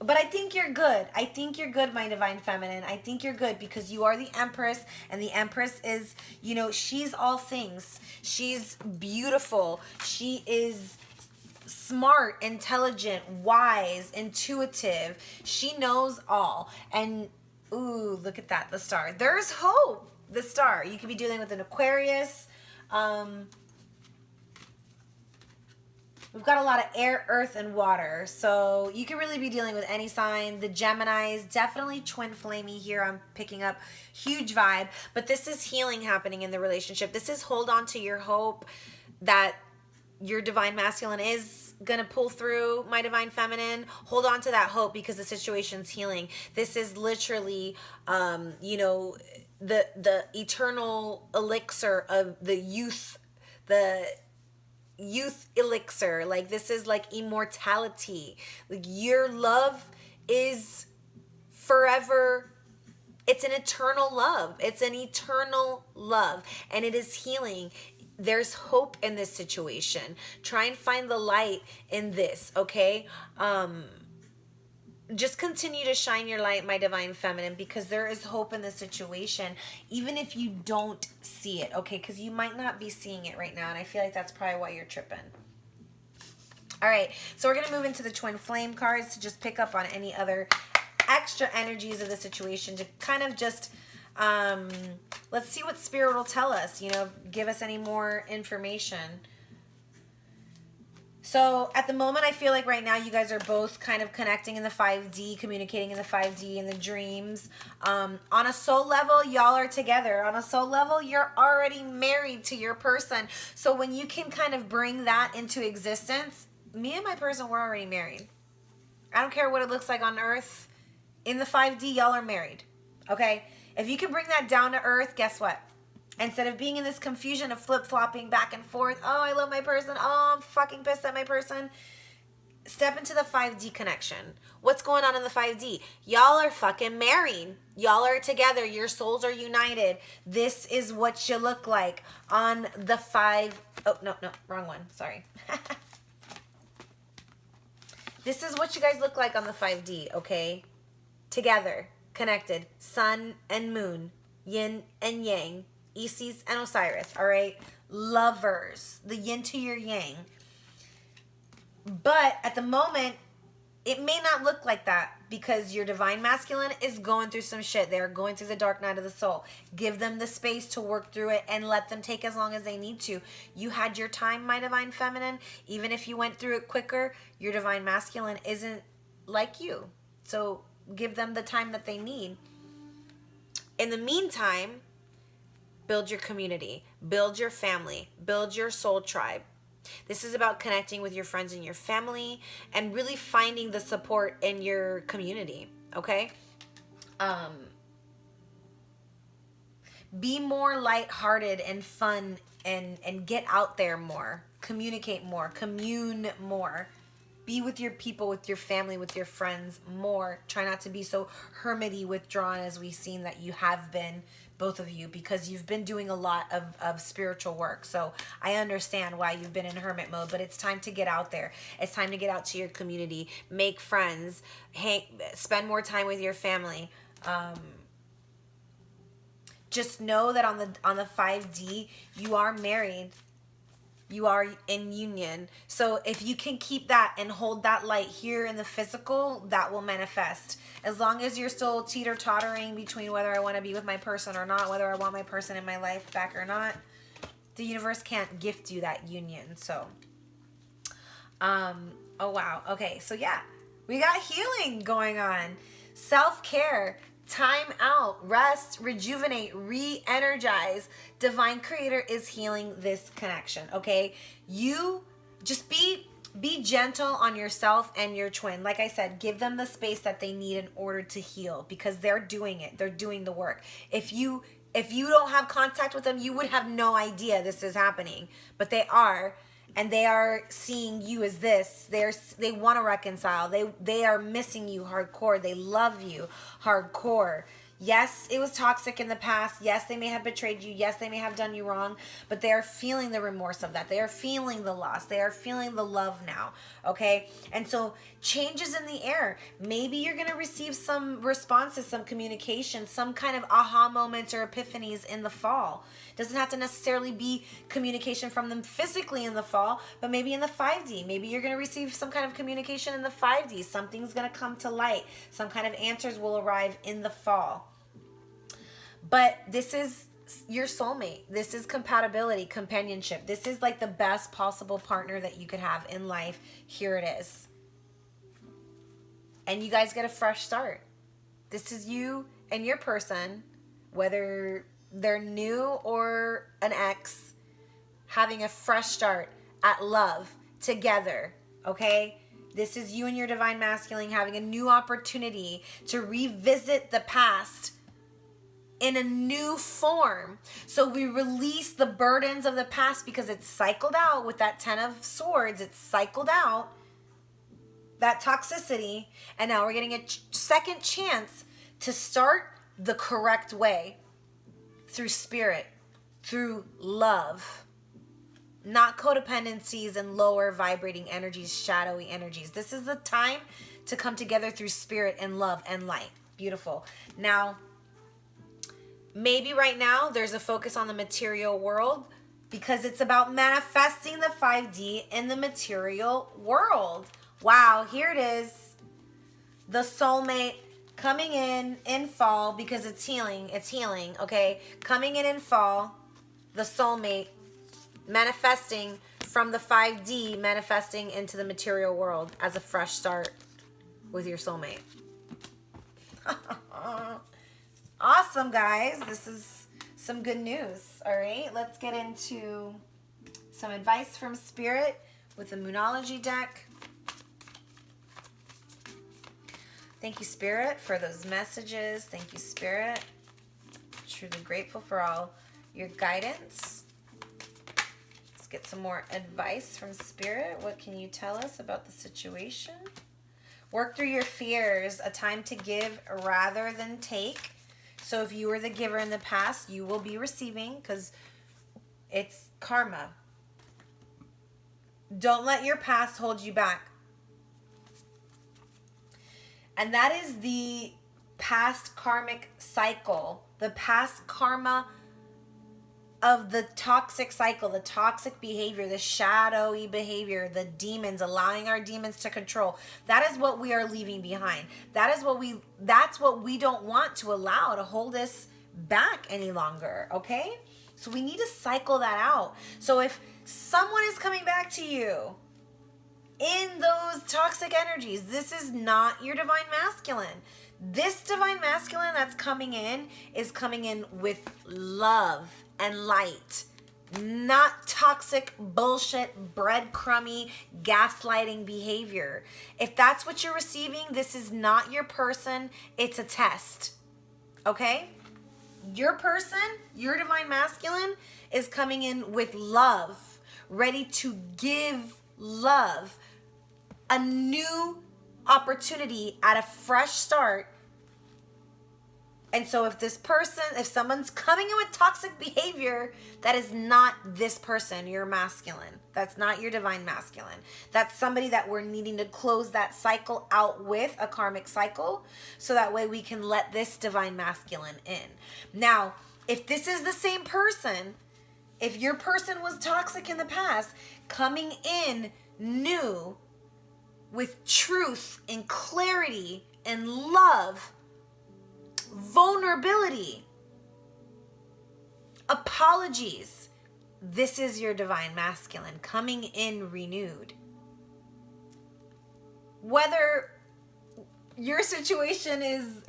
But I think you're good. I think you're good, my Divine Feminine. I think you're good because you are the Empress. And the Empress is, you know, she's all things. She's beautiful. She is smart, intelligent, wise, intuitive. She knows all. And, ooh, look at that, the star. There's hope, the star. You could be dealing with an Aquarius. We've got a lot of air, earth, and water. So you could really be dealing with any sign. The Geminis, definitely twin flamey here. I'm picking up huge vibe. But this is healing happening in the relationship. This is hold on to your hope that your Divine Masculine is going to pull through, my Divine Feminine. Hold on to that hope because the situation's healing. This is literally, you know, the eternal elixir of the youth elixir. Like, this is like immortality. Like, your love is forever. It's an eternal love. It's an eternal love, and it is healing. There's hope in this situation. Try and find the light in this, okay? Just continue to shine your light, my Divine Feminine, because there is hope in this situation, even if you don't see it, okay? Because you might not be seeing it right now, and I feel like that's probably why you're tripping. All right, so we're going to move into the Twin Flame cards to just pick up on any other extra energies of the situation to kind of just, let's see what Spirit will tell us, you know, give us any more information. So at the moment, I feel like right now you guys are both kind of connecting in the 5D, communicating in the 5D, in the dreams. On a soul level, y'all are together. On a soul level, you're already married to your person. So when you can kind of bring that into existence, me and my person, we're already married. I don't care what it looks like on earth. In the 5D, y'all are married. Okay? If you can bring that down to earth, guess what? Instead of being in this confusion of flip-flopping back and forth, oh, I love my person, oh, I'm fucking pissed at my person, step into the 5D connection. What's going on in the 5D? Y'all are fucking married. Y'all are together. Your souls are united. This is what you look like on the 5... Oh, no, wrong one. Sorry. This is what you guys look like on the 5D, okay? Together, connected, sun and moon, yin and yang, Isis and Osiris, all right? Lovers, the yin to your yang. But at the moment, it may not look like that because your Divine Masculine is going through some shit. They're going through the dark night of the soul. Give them the space to work through it and let them take as long as they need to. You had your time, my Divine Feminine. Even if you went through it quicker, your Divine Masculine isn't like you. So give them the time that they need. In the meantime, build your community, build your family, build your soul tribe. This is about connecting with your friends and your family and really finding the support in your community, okay? Be more lighthearted and fun and get out there more. Communicate more. Commune more. Be with your people, with your family, with your friends more. Try not to be so hermity, withdrawn as we've seen that you have been, both of you, because you've been doing a lot of spiritual work. So I understand why you've been in hermit mode, but it's time to get out there. It's time to get out to your community, make friends, spend more time with your family. Just know that on the 5D, you are married. You are in union. So if you can keep that and hold that light here in the physical, that will manifest. As long as you're still teeter-tottering between whether I want to be with my person or not, whether I want my person in my life back or not, the universe can't gift you that union. So, oh wow. Okay, so yeah, we got healing going on. self-care, time out, rest, rejuvenate, re-energize. Divine Creator is healing this connection, okay? You just be gentle on yourself and your twin. Like I said, give them the space that they need in order to heal, because they're doing it. They're doing the work. If you don't have contact with them, you would have no idea this is happening, but they are. And they are seeing you as this. They want to reconcile. They are missing you hardcore. They love you hardcore. Yes, it was toxic in the past. Yes, they may have betrayed you. Yes, they may have done you wrong. But they are feeling the remorse of that. They are feeling the loss. They are feeling the love now. Okay? And so changes in the air. Maybe you're going to receive some responses, some communication, some kind of aha moments or epiphanies in the fall. Doesn't have to necessarily be communication from them physically in the fall, but maybe in the 5D. Maybe you're going to receive some kind of communication in the 5D. Something's going to come to light. Some kind of answers will arrive in the fall. But this is your soulmate. This is compatibility, companionship. This is like the best possible partner that you could have in life. Here it is. And you guys get a fresh start. This is you and your person, whether they're new or an ex, having a fresh start at love together, okay? This is you and your divine masculine having a new opportunity to revisit the past in a new form. So we release the burdens of the past because it's cycled out with that 10 of Swords. It's cycled out, that toxicity. And now we're getting a second chance to start the correct way, through spirit, through love, not codependencies and lower vibrating energies, shadowy energies. This is the time to come together through spirit and love and light. Beautiful. Now, maybe right now there's a focus on the material world because it's about manifesting the 5D in the material world. Wow, here it is. The soulmate coming in fall, because it's healing, okay? Coming in fall, the soulmate manifesting from the 5D, manifesting into the material world as a fresh start with your soulmate. Awesome, guys. This is some good news, all right? Let's get into some advice from Spirit with the Moonology deck. Thank you, Spirit, for those messages. Thank you, Spirit. Truly grateful for all your guidance. Let's get some more advice from Spirit. What can you tell us about the situation? Work through your fears. A time to give rather than take. So if you were the giver in the past, you will be receiving, because it's karma. Don't let your past hold you back. And that is the past karmic cycle, the past karma of the toxic cycle, the toxic behavior, the shadowy behavior, the demons, allowing our demons to control. That is what we are leaving behind. That's what we don't want to allow to hold us back any longer, okay? So we need to cycle that out. So if someone is coming back to you in those toxic energies, this is not your divine masculine. This divine masculine that's coming in is coming in with love and light, not toxic bullshit, breadcrumby, gaslighting behavior. If that's what you're receiving, this is not your person. It's a test, okay? Your person, your divine masculine, is coming in with love, ready to give love, a new opportunity at a fresh start. And so if someone's coming in with toxic behavior, that is not this person, your masculine. That's not your divine masculine. That's somebody that we're needing to close that cycle out with, a karmic cycle, so that way we can let this divine masculine in. Now, if this is the same person, if your person was toxic in the past, coming in new with truth and clarity and love, vulnerability, apologies, this is your divine masculine coming in renewed. Whether your situation is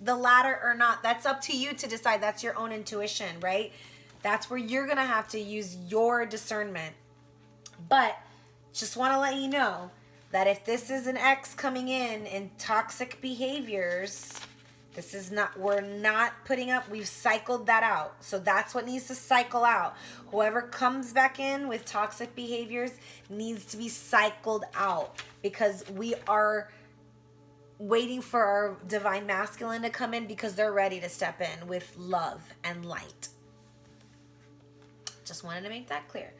the latter or not. That's up to you to decide. That's your own intuition, right? That's where you're going to have to use your discernment. But just want to let you know that if this is an ex coming in toxic behaviors, this is not, we're not putting up, we've cycled that out. So that's what needs to cycle out. Whoever comes back in with toxic behaviors needs to be cycled out, because we are waiting for our divine masculine to come in, because they're ready to step in with love and light. Just wanted to make that clear.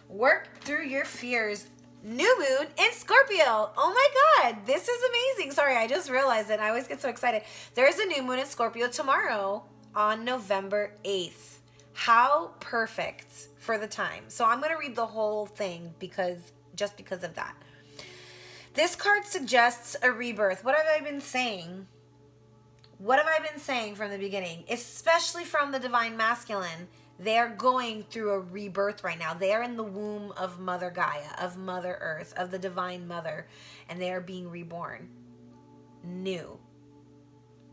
Work through your fears. New moon in Scorpio. Oh my God, this is amazing. Sorry, I just realized it. I always get so excited. There's a new moon in Scorpio tomorrow on November 8th. How perfect for the time. So I'm going to read the whole thing just because of that. This card suggests a rebirth. What have I been saying? What have I been saying from the beginning? Especially from the divine masculine. They are going through a rebirth right now. They are in the womb of Mother Gaia, of Mother Earth, of the divine mother, and they are being reborn. New.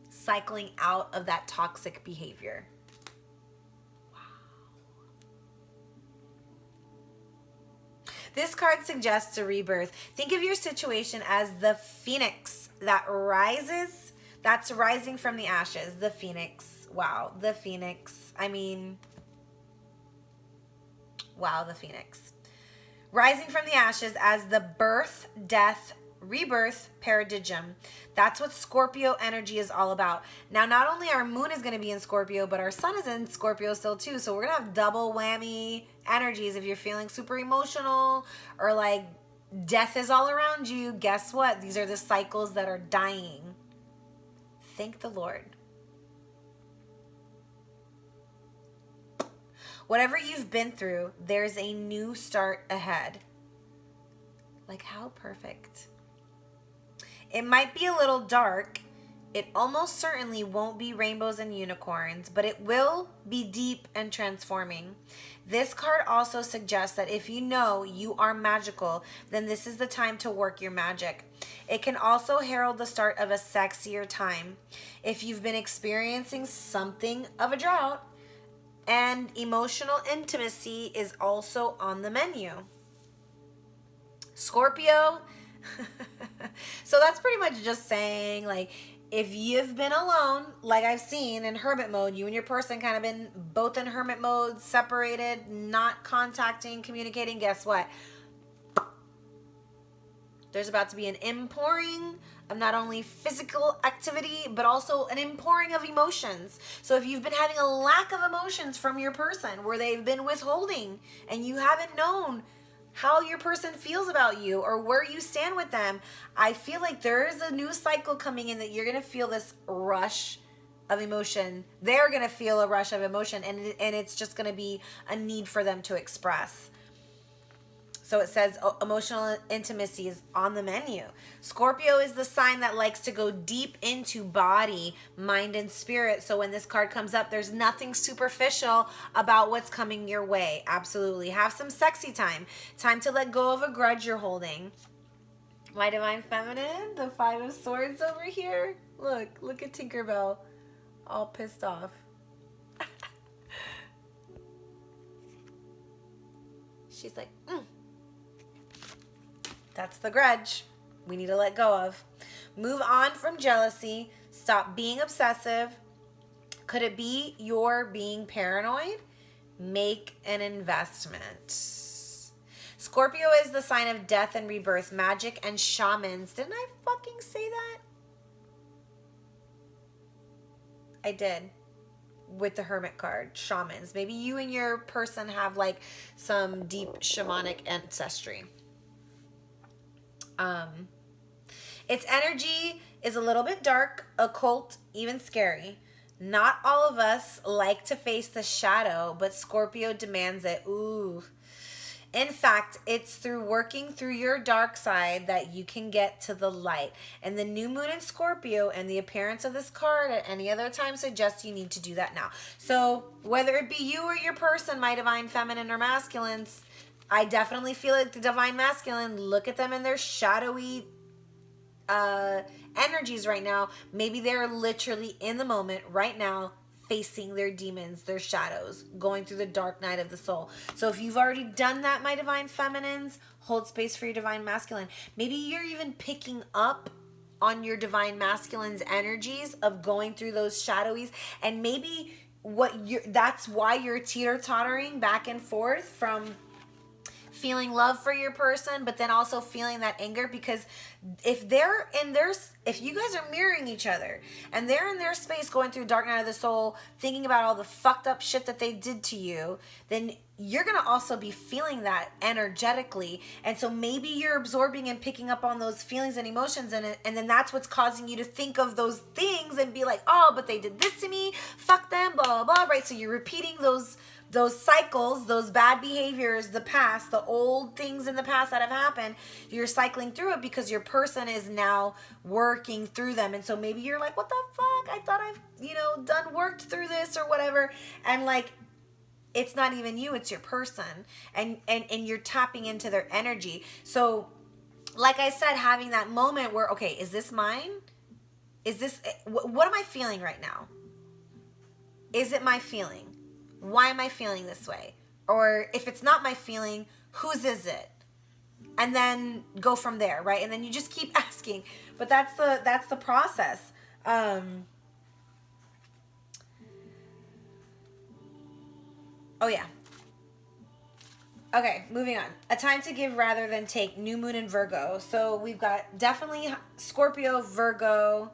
Cycling out of that toxic behavior. This card suggests a rebirth. Think of your situation as the phoenix that rises, that's rising from the ashes. The phoenix. Wow, the phoenix. I mean, wow, the phoenix. Rising from the ashes as the birth, death, rebirth paradigm. That's what Scorpio energy is all about. Now, not only our moon is going to be in Scorpio, but our sun is in Scorpio still too. So we're going to have double whammy energies. If you're feeling super emotional or like death is all around you, guess what? These are the cycles that are dying. Thank the Lord. Whatever you've been through, there's a new start ahead. Like, how perfect. It might be a little dark. It almost certainly won't be rainbows and unicorns, but it will be deep and transforming. This card also suggests that if you know you are magical, then this is the time to work your magic. It can also herald the start of a sexier time. If you've been experiencing something of a drought, and emotional intimacy is also on the menu. Scorpio. So that's pretty much just saying, like, if you've been alone, like I've seen in hermit mode, you and your person kind of been both in hermit mode, separated, not contacting, communicating, guess what? There's about to be an inpouring of not only physical activity, but also an inpouring of emotions. So if you've been having a lack of emotions from your person, where they've been withholding and you haven't known how your person feels about you or where you stand with them, I feel like there is a new cycle coming in that you're going to feel this rush of emotion. They're going to feel a rush of emotion, and it's just going to be a need for them to express. So it says emotional intimacy is on the menu. Scorpio is the sign that likes to go deep into body, mind, and spirit. So when this card comes up, there's nothing superficial about what's coming your way. Absolutely. Have some sexy time. Time to let go of a grudge you're holding. My divine feminine, the 5 of swords over here. Look at Tinkerbell, all pissed off. She's like, That's the grudge we need to let go of. Move on from jealousy. Stop being obsessive. Could it be you're being paranoid? Make an investment. Scorpio is the sign of death and rebirth, magic and shamans. Didn't I fucking say that? I did. With the Hermit card, shamans. Maybe you and your person have like some deep shamanic ancestry. Its energy is a little bit dark, occult, even scary. Not all of us like to face the shadow, but Scorpio demands it. Ooh. In fact, it's through working through your dark side that you can get to the light. And the new moon in Scorpio and the appearance of this card at any other time suggests you need to do that now. So whether it be you or your person, my divine feminine or masculines, I definitely feel like the divine masculine, look at them in their shadowy energies right now, maybe they're literally in the moment right now, facing their demons, their shadows, going through the dark night of the soul. So if you've already done that, my divine feminines, hold space for your divine masculine. Maybe you're even picking up on your divine masculine's energies of going through those shadowies, and maybe that's why you're teeter-tottering back and forth from feeling love for your person, but then also feeling that anger, because if you guys are mirroring each other and they're in their space going through dark night of the soul, thinking about all the fucked up shit that they did to you, then you're going to also be feeling that energetically. And so maybe you're absorbing and picking up on those feelings and emotions, and then that's what's causing you to think of those things and be like, oh, but they did this to me, fuck them, blah, blah, blah, right? So you're repeating those cycles, those bad behaviors, the past, the old things in the past that have happened. You're cycling through it because your person is now working through them. And so maybe you're like, what the fuck? I thought I've, worked through this or whatever. And like, it's not even you, it's your person. And you're tapping into their energy. So like I said, having that moment where, okay, is this mine? What am I feeling right now? Is it my feeling? Why am I feeling this way? Or if it's not my feeling, whose is it? And then go from there, right? And then you just keep asking. But that's the process. Oh yeah. Okay, moving on. A time to give rather than take. New moon in Virgo. So we've got definitely Scorpio, Virgo,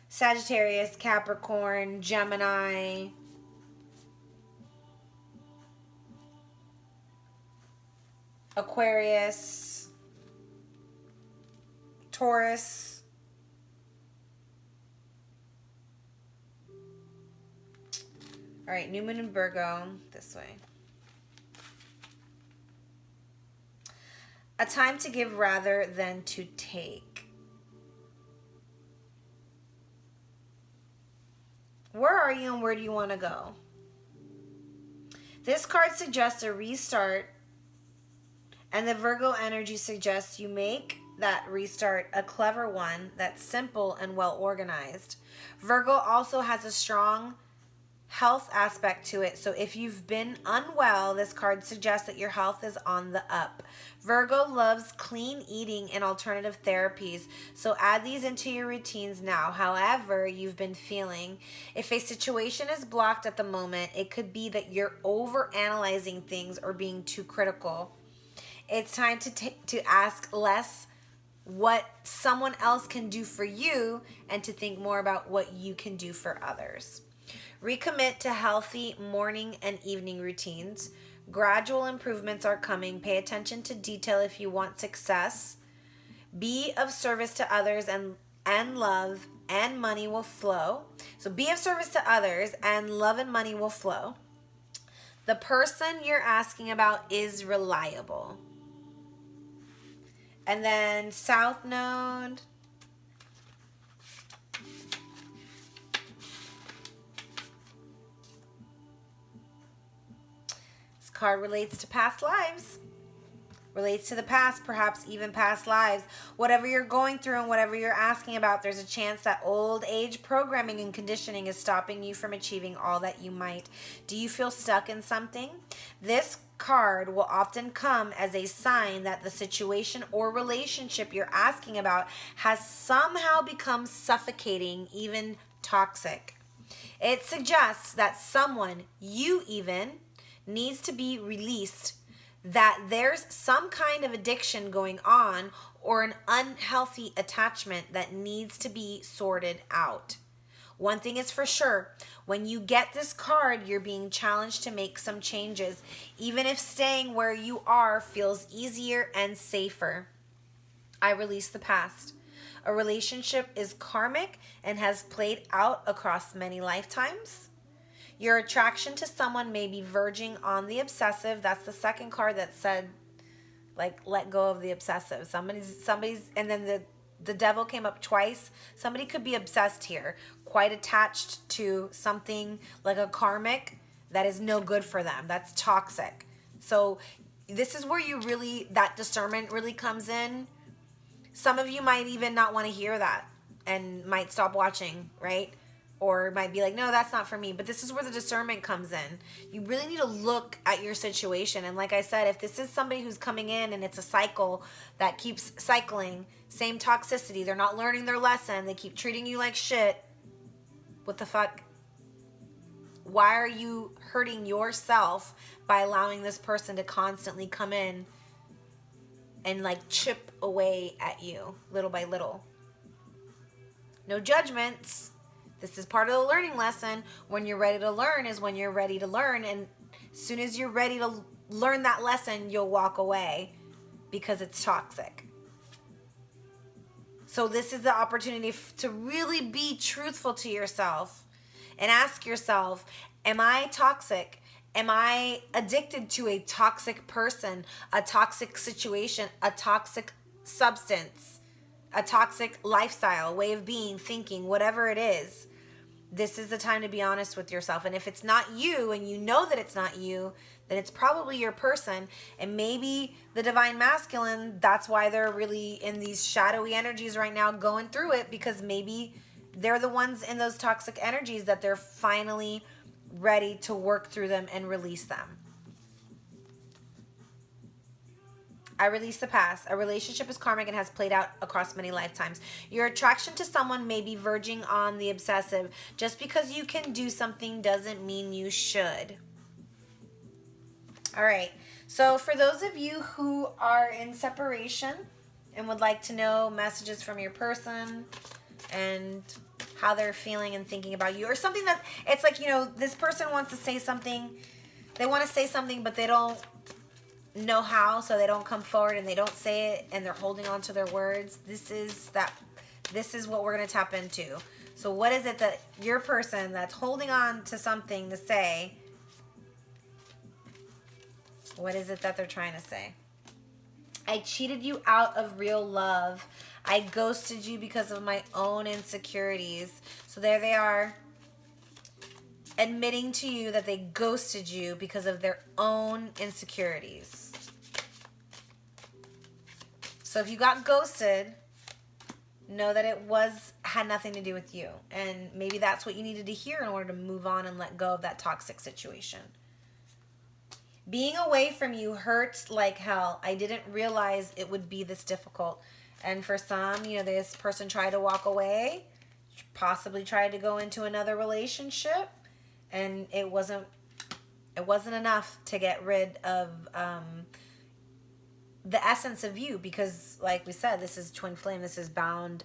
Sagittarius, Capricorn, Gemini, Aquarius, Taurus, all right, new moon in Virgo, this way. A time to give rather than to take. Where are you and where do you want to go? This card suggests a restart, and the Virgo energy suggests you make that restart a clever one that's simple and well organized. Virgo also has a strong health aspect to it. So if you've been unwell, this card suggests that your health is on the up. Virgo loves clean eating and alternative therapies, so add these into your routines now. However you've been feeling, if a situation is blocked at the moment, it could be that you're over analyzing things or being too critical. It's time to ask less what someone else can do for you and to think more about what you can do for others. Recommit to healthy morning and evening routines. Gradual improvements are coming. Pay attention to detail if you want success. Be of service to others, and love and money will flow. So be of service to others and love and money will flow. The person you're asking about is reliable. And then South Node. Card relates to past lives. Relates to the past, perhaps even past lives. Whatever you're going through and whatever you're asking about, there's a chance that old age programming and conditioning is stopping you from achieving all that you might. Do you feel stuck in something? This card will often come as a sign that the situation or relationship you're asking about has somehow become suffocating, even toxic. It suggests that someone, you even, needs to be released, that there's some kind of addiction going on or an unhealthy attachment that needs to be sorted out. One thing is for sure, when you get this card, you're being challenged to make some changes, even if staying where you are feels easier and safer. I release the past. A relationship is karmic and has played out across many lifetimes. Your attraction to someone may be verging on the obsessive. That's the second card that said, like, let go of the obsessive. Somebody's, and then the devil came up twice. Somebody could be obsessed here, quite attached to something like a karmic that is no good for them. That's toxic. So this is where you really, that discernment really comes in, Some of you might even not want to hear that and might stop watching, right? Or might be like, no, that's not for me. But this is where the discernment comes in. You really need to look at your situation. And like I said, if this is somebody who's coming in and it's a cycle that keeps cycling, same toxicity, they're not learning their lesson, they keep treating you like shit, what the fuck? Why are you hurting yourself by allowing this person to constantly come in and like chip away at you little by little? No judgments. This is part of the learning lesson. When you're ready to learn is when you're ready to learn. And as soon as you're ready to learn that lesson, you'll walk away because it's toxic. So this is the opportunity to really be truthful to yourself and ask yourself, am I toxic? Am I addicted to a toxic person, a toxic situation, a toxic substance, a toxic lifestyle, way of being, thinking, whatever it is? This is the time to be honest with yourself. And if it's not you and you know that it's not you, then it's probably your person. And maybe the divine masculine, that's why they're really in these shadowy energies right now going through it, because maybe they're the ones in those toxic energies that they're finally ready to work through them and release them. I release the past. A relationship is karmic and has played out across many lifetimes. Your attraction to someone may be verging on the obsessive. Just because you can do something doesn't mean you should. All right. So for those of you who are in separation and would like to know messages from your person and how they're feeling and thinking about you, or something that it's like, you know, this person wants to say something. They want to say something, but they don't know how, so they don't come forward and they don't say it and they're holding on to their words. This is what we're going to tap into. So what is it that your person that's holding on to something to say, what is it that they're trying to say? I cheated you out of real love. I ghosted you because of my own insecurities. So there they are, admitting to you that they ghosted you because of their own insecurities. So if you got ghosted, know that it had nothing to do with you. And maybe that's what you needed to hear in order to move on and let go of that toxic situation. Being away from you hurts like hell. I didn't realize it would be this difficult. And for some, you know, this person tried to walk away, possibly tried to go into another relationship, and it wasn't enough to get rid of the essence of you, because like we said, this is twin flame. This is bonded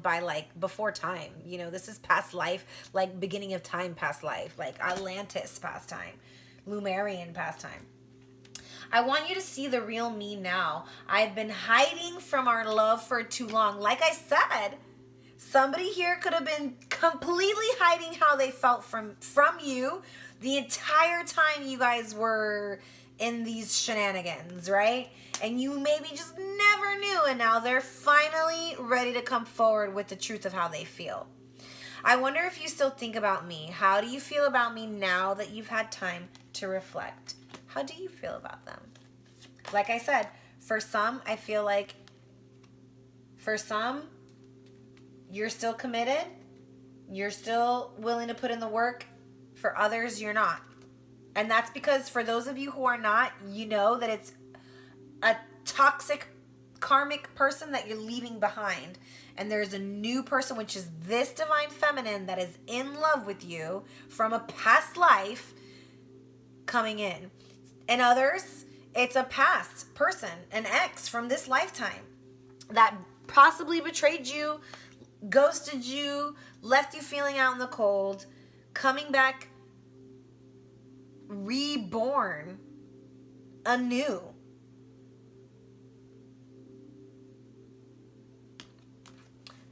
by like before time. You know, this is past life, like beginning of time, past life, like Atlantis past time, Lumerian past time. I want you to see the real me now. I've been hiding from our love for too long. Like I said, somebody here could have been completely hiding how they felt from you the entire time you guys were in these shenanigans, right? And you maybe just never knew, and now they're finally ready to come forward with the truth of how they feel. I wonder if you still think about me. How do you feel about me now that you've had time to reflect? How do you feel about them? Like I said, for some, I feel like for some, you're still committed. You're still willing to put in the work. For others, you're not. And that's because for those of you who are not, you know that it's a toxic karmic person that you're leaving behind. And there's a new person, which is this divine feminine that is in love with you from a past life coming in. And others, it's a past person, an ex from this lifetime that possibly betrayed you, ghosted you, left you feeling out in the cold, coming back reborn anew.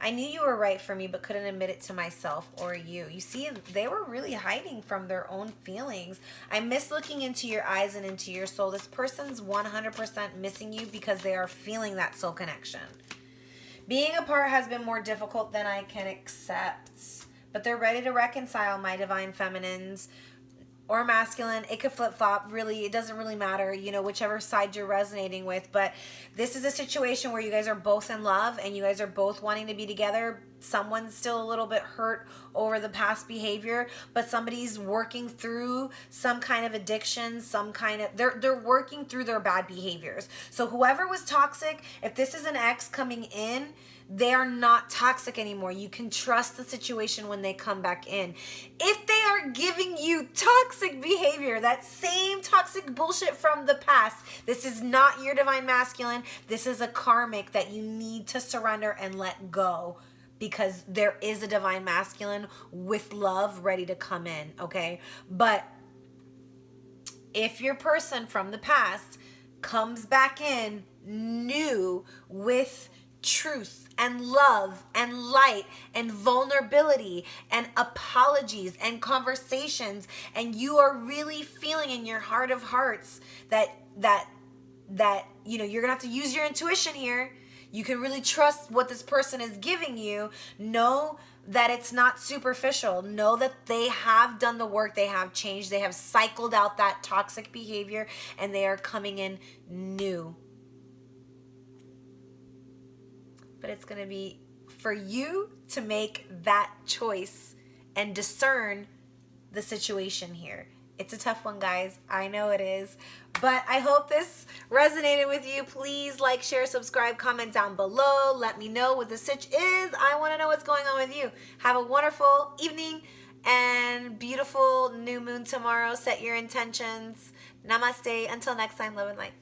I knew you were right for me, but couldn't admit it to myself or you. You see, they were really hiding from their own feelings. I miss looking into your eyes and into your soul. This person's 100% missing you because they are feeling that soul connection. Being apart has been more difficult than I can accept, but they're ready to reconcile, my divine feminines. or masculine. It could flip-flop. Really, it doesn't really matter, you know, whichever side you're resonating with. But this is a situation where you guys are both in love and you guys are both wanting to be together. Someone's still a little bit hurt over the past behavior, but somebody's working through some kind of addiction, some kind of, they're working through their bad behaviors. So whoever was toxic, if this is an ex coming in, they are not toxic anymore. You can trust the situation when they come back in. If they are giving you toxic behavior, that same toxic bullshit from the past, this is not your divine masculine. This is a karmic that you need to surrender and let go, because there is a divine masculine with love ready to come in, okay? But if your person from the past comes back in new with truth and love and light and vulnerability and apologies and conversations, and you are really feeling in your heart of hearts that you know, you're gonna have to use your intuition here. You can really trust what this person is giving you. Know that it's not superficial. Know that they have done the work. They have changed. They have cycled out that toxic behavior and they are coming in new. But it's going to be for you to make that choice and discern the situation here. It's a tough one, guys. I know it is. But I hope this resonated with you. Please like, share, subscribe, comment down below. Let me know what the sitch is. I want to know what's going on with you. Have a wonderful evening and beautiful new moon tomorrow. Set your intentions. Namaste. Until next time, love and light.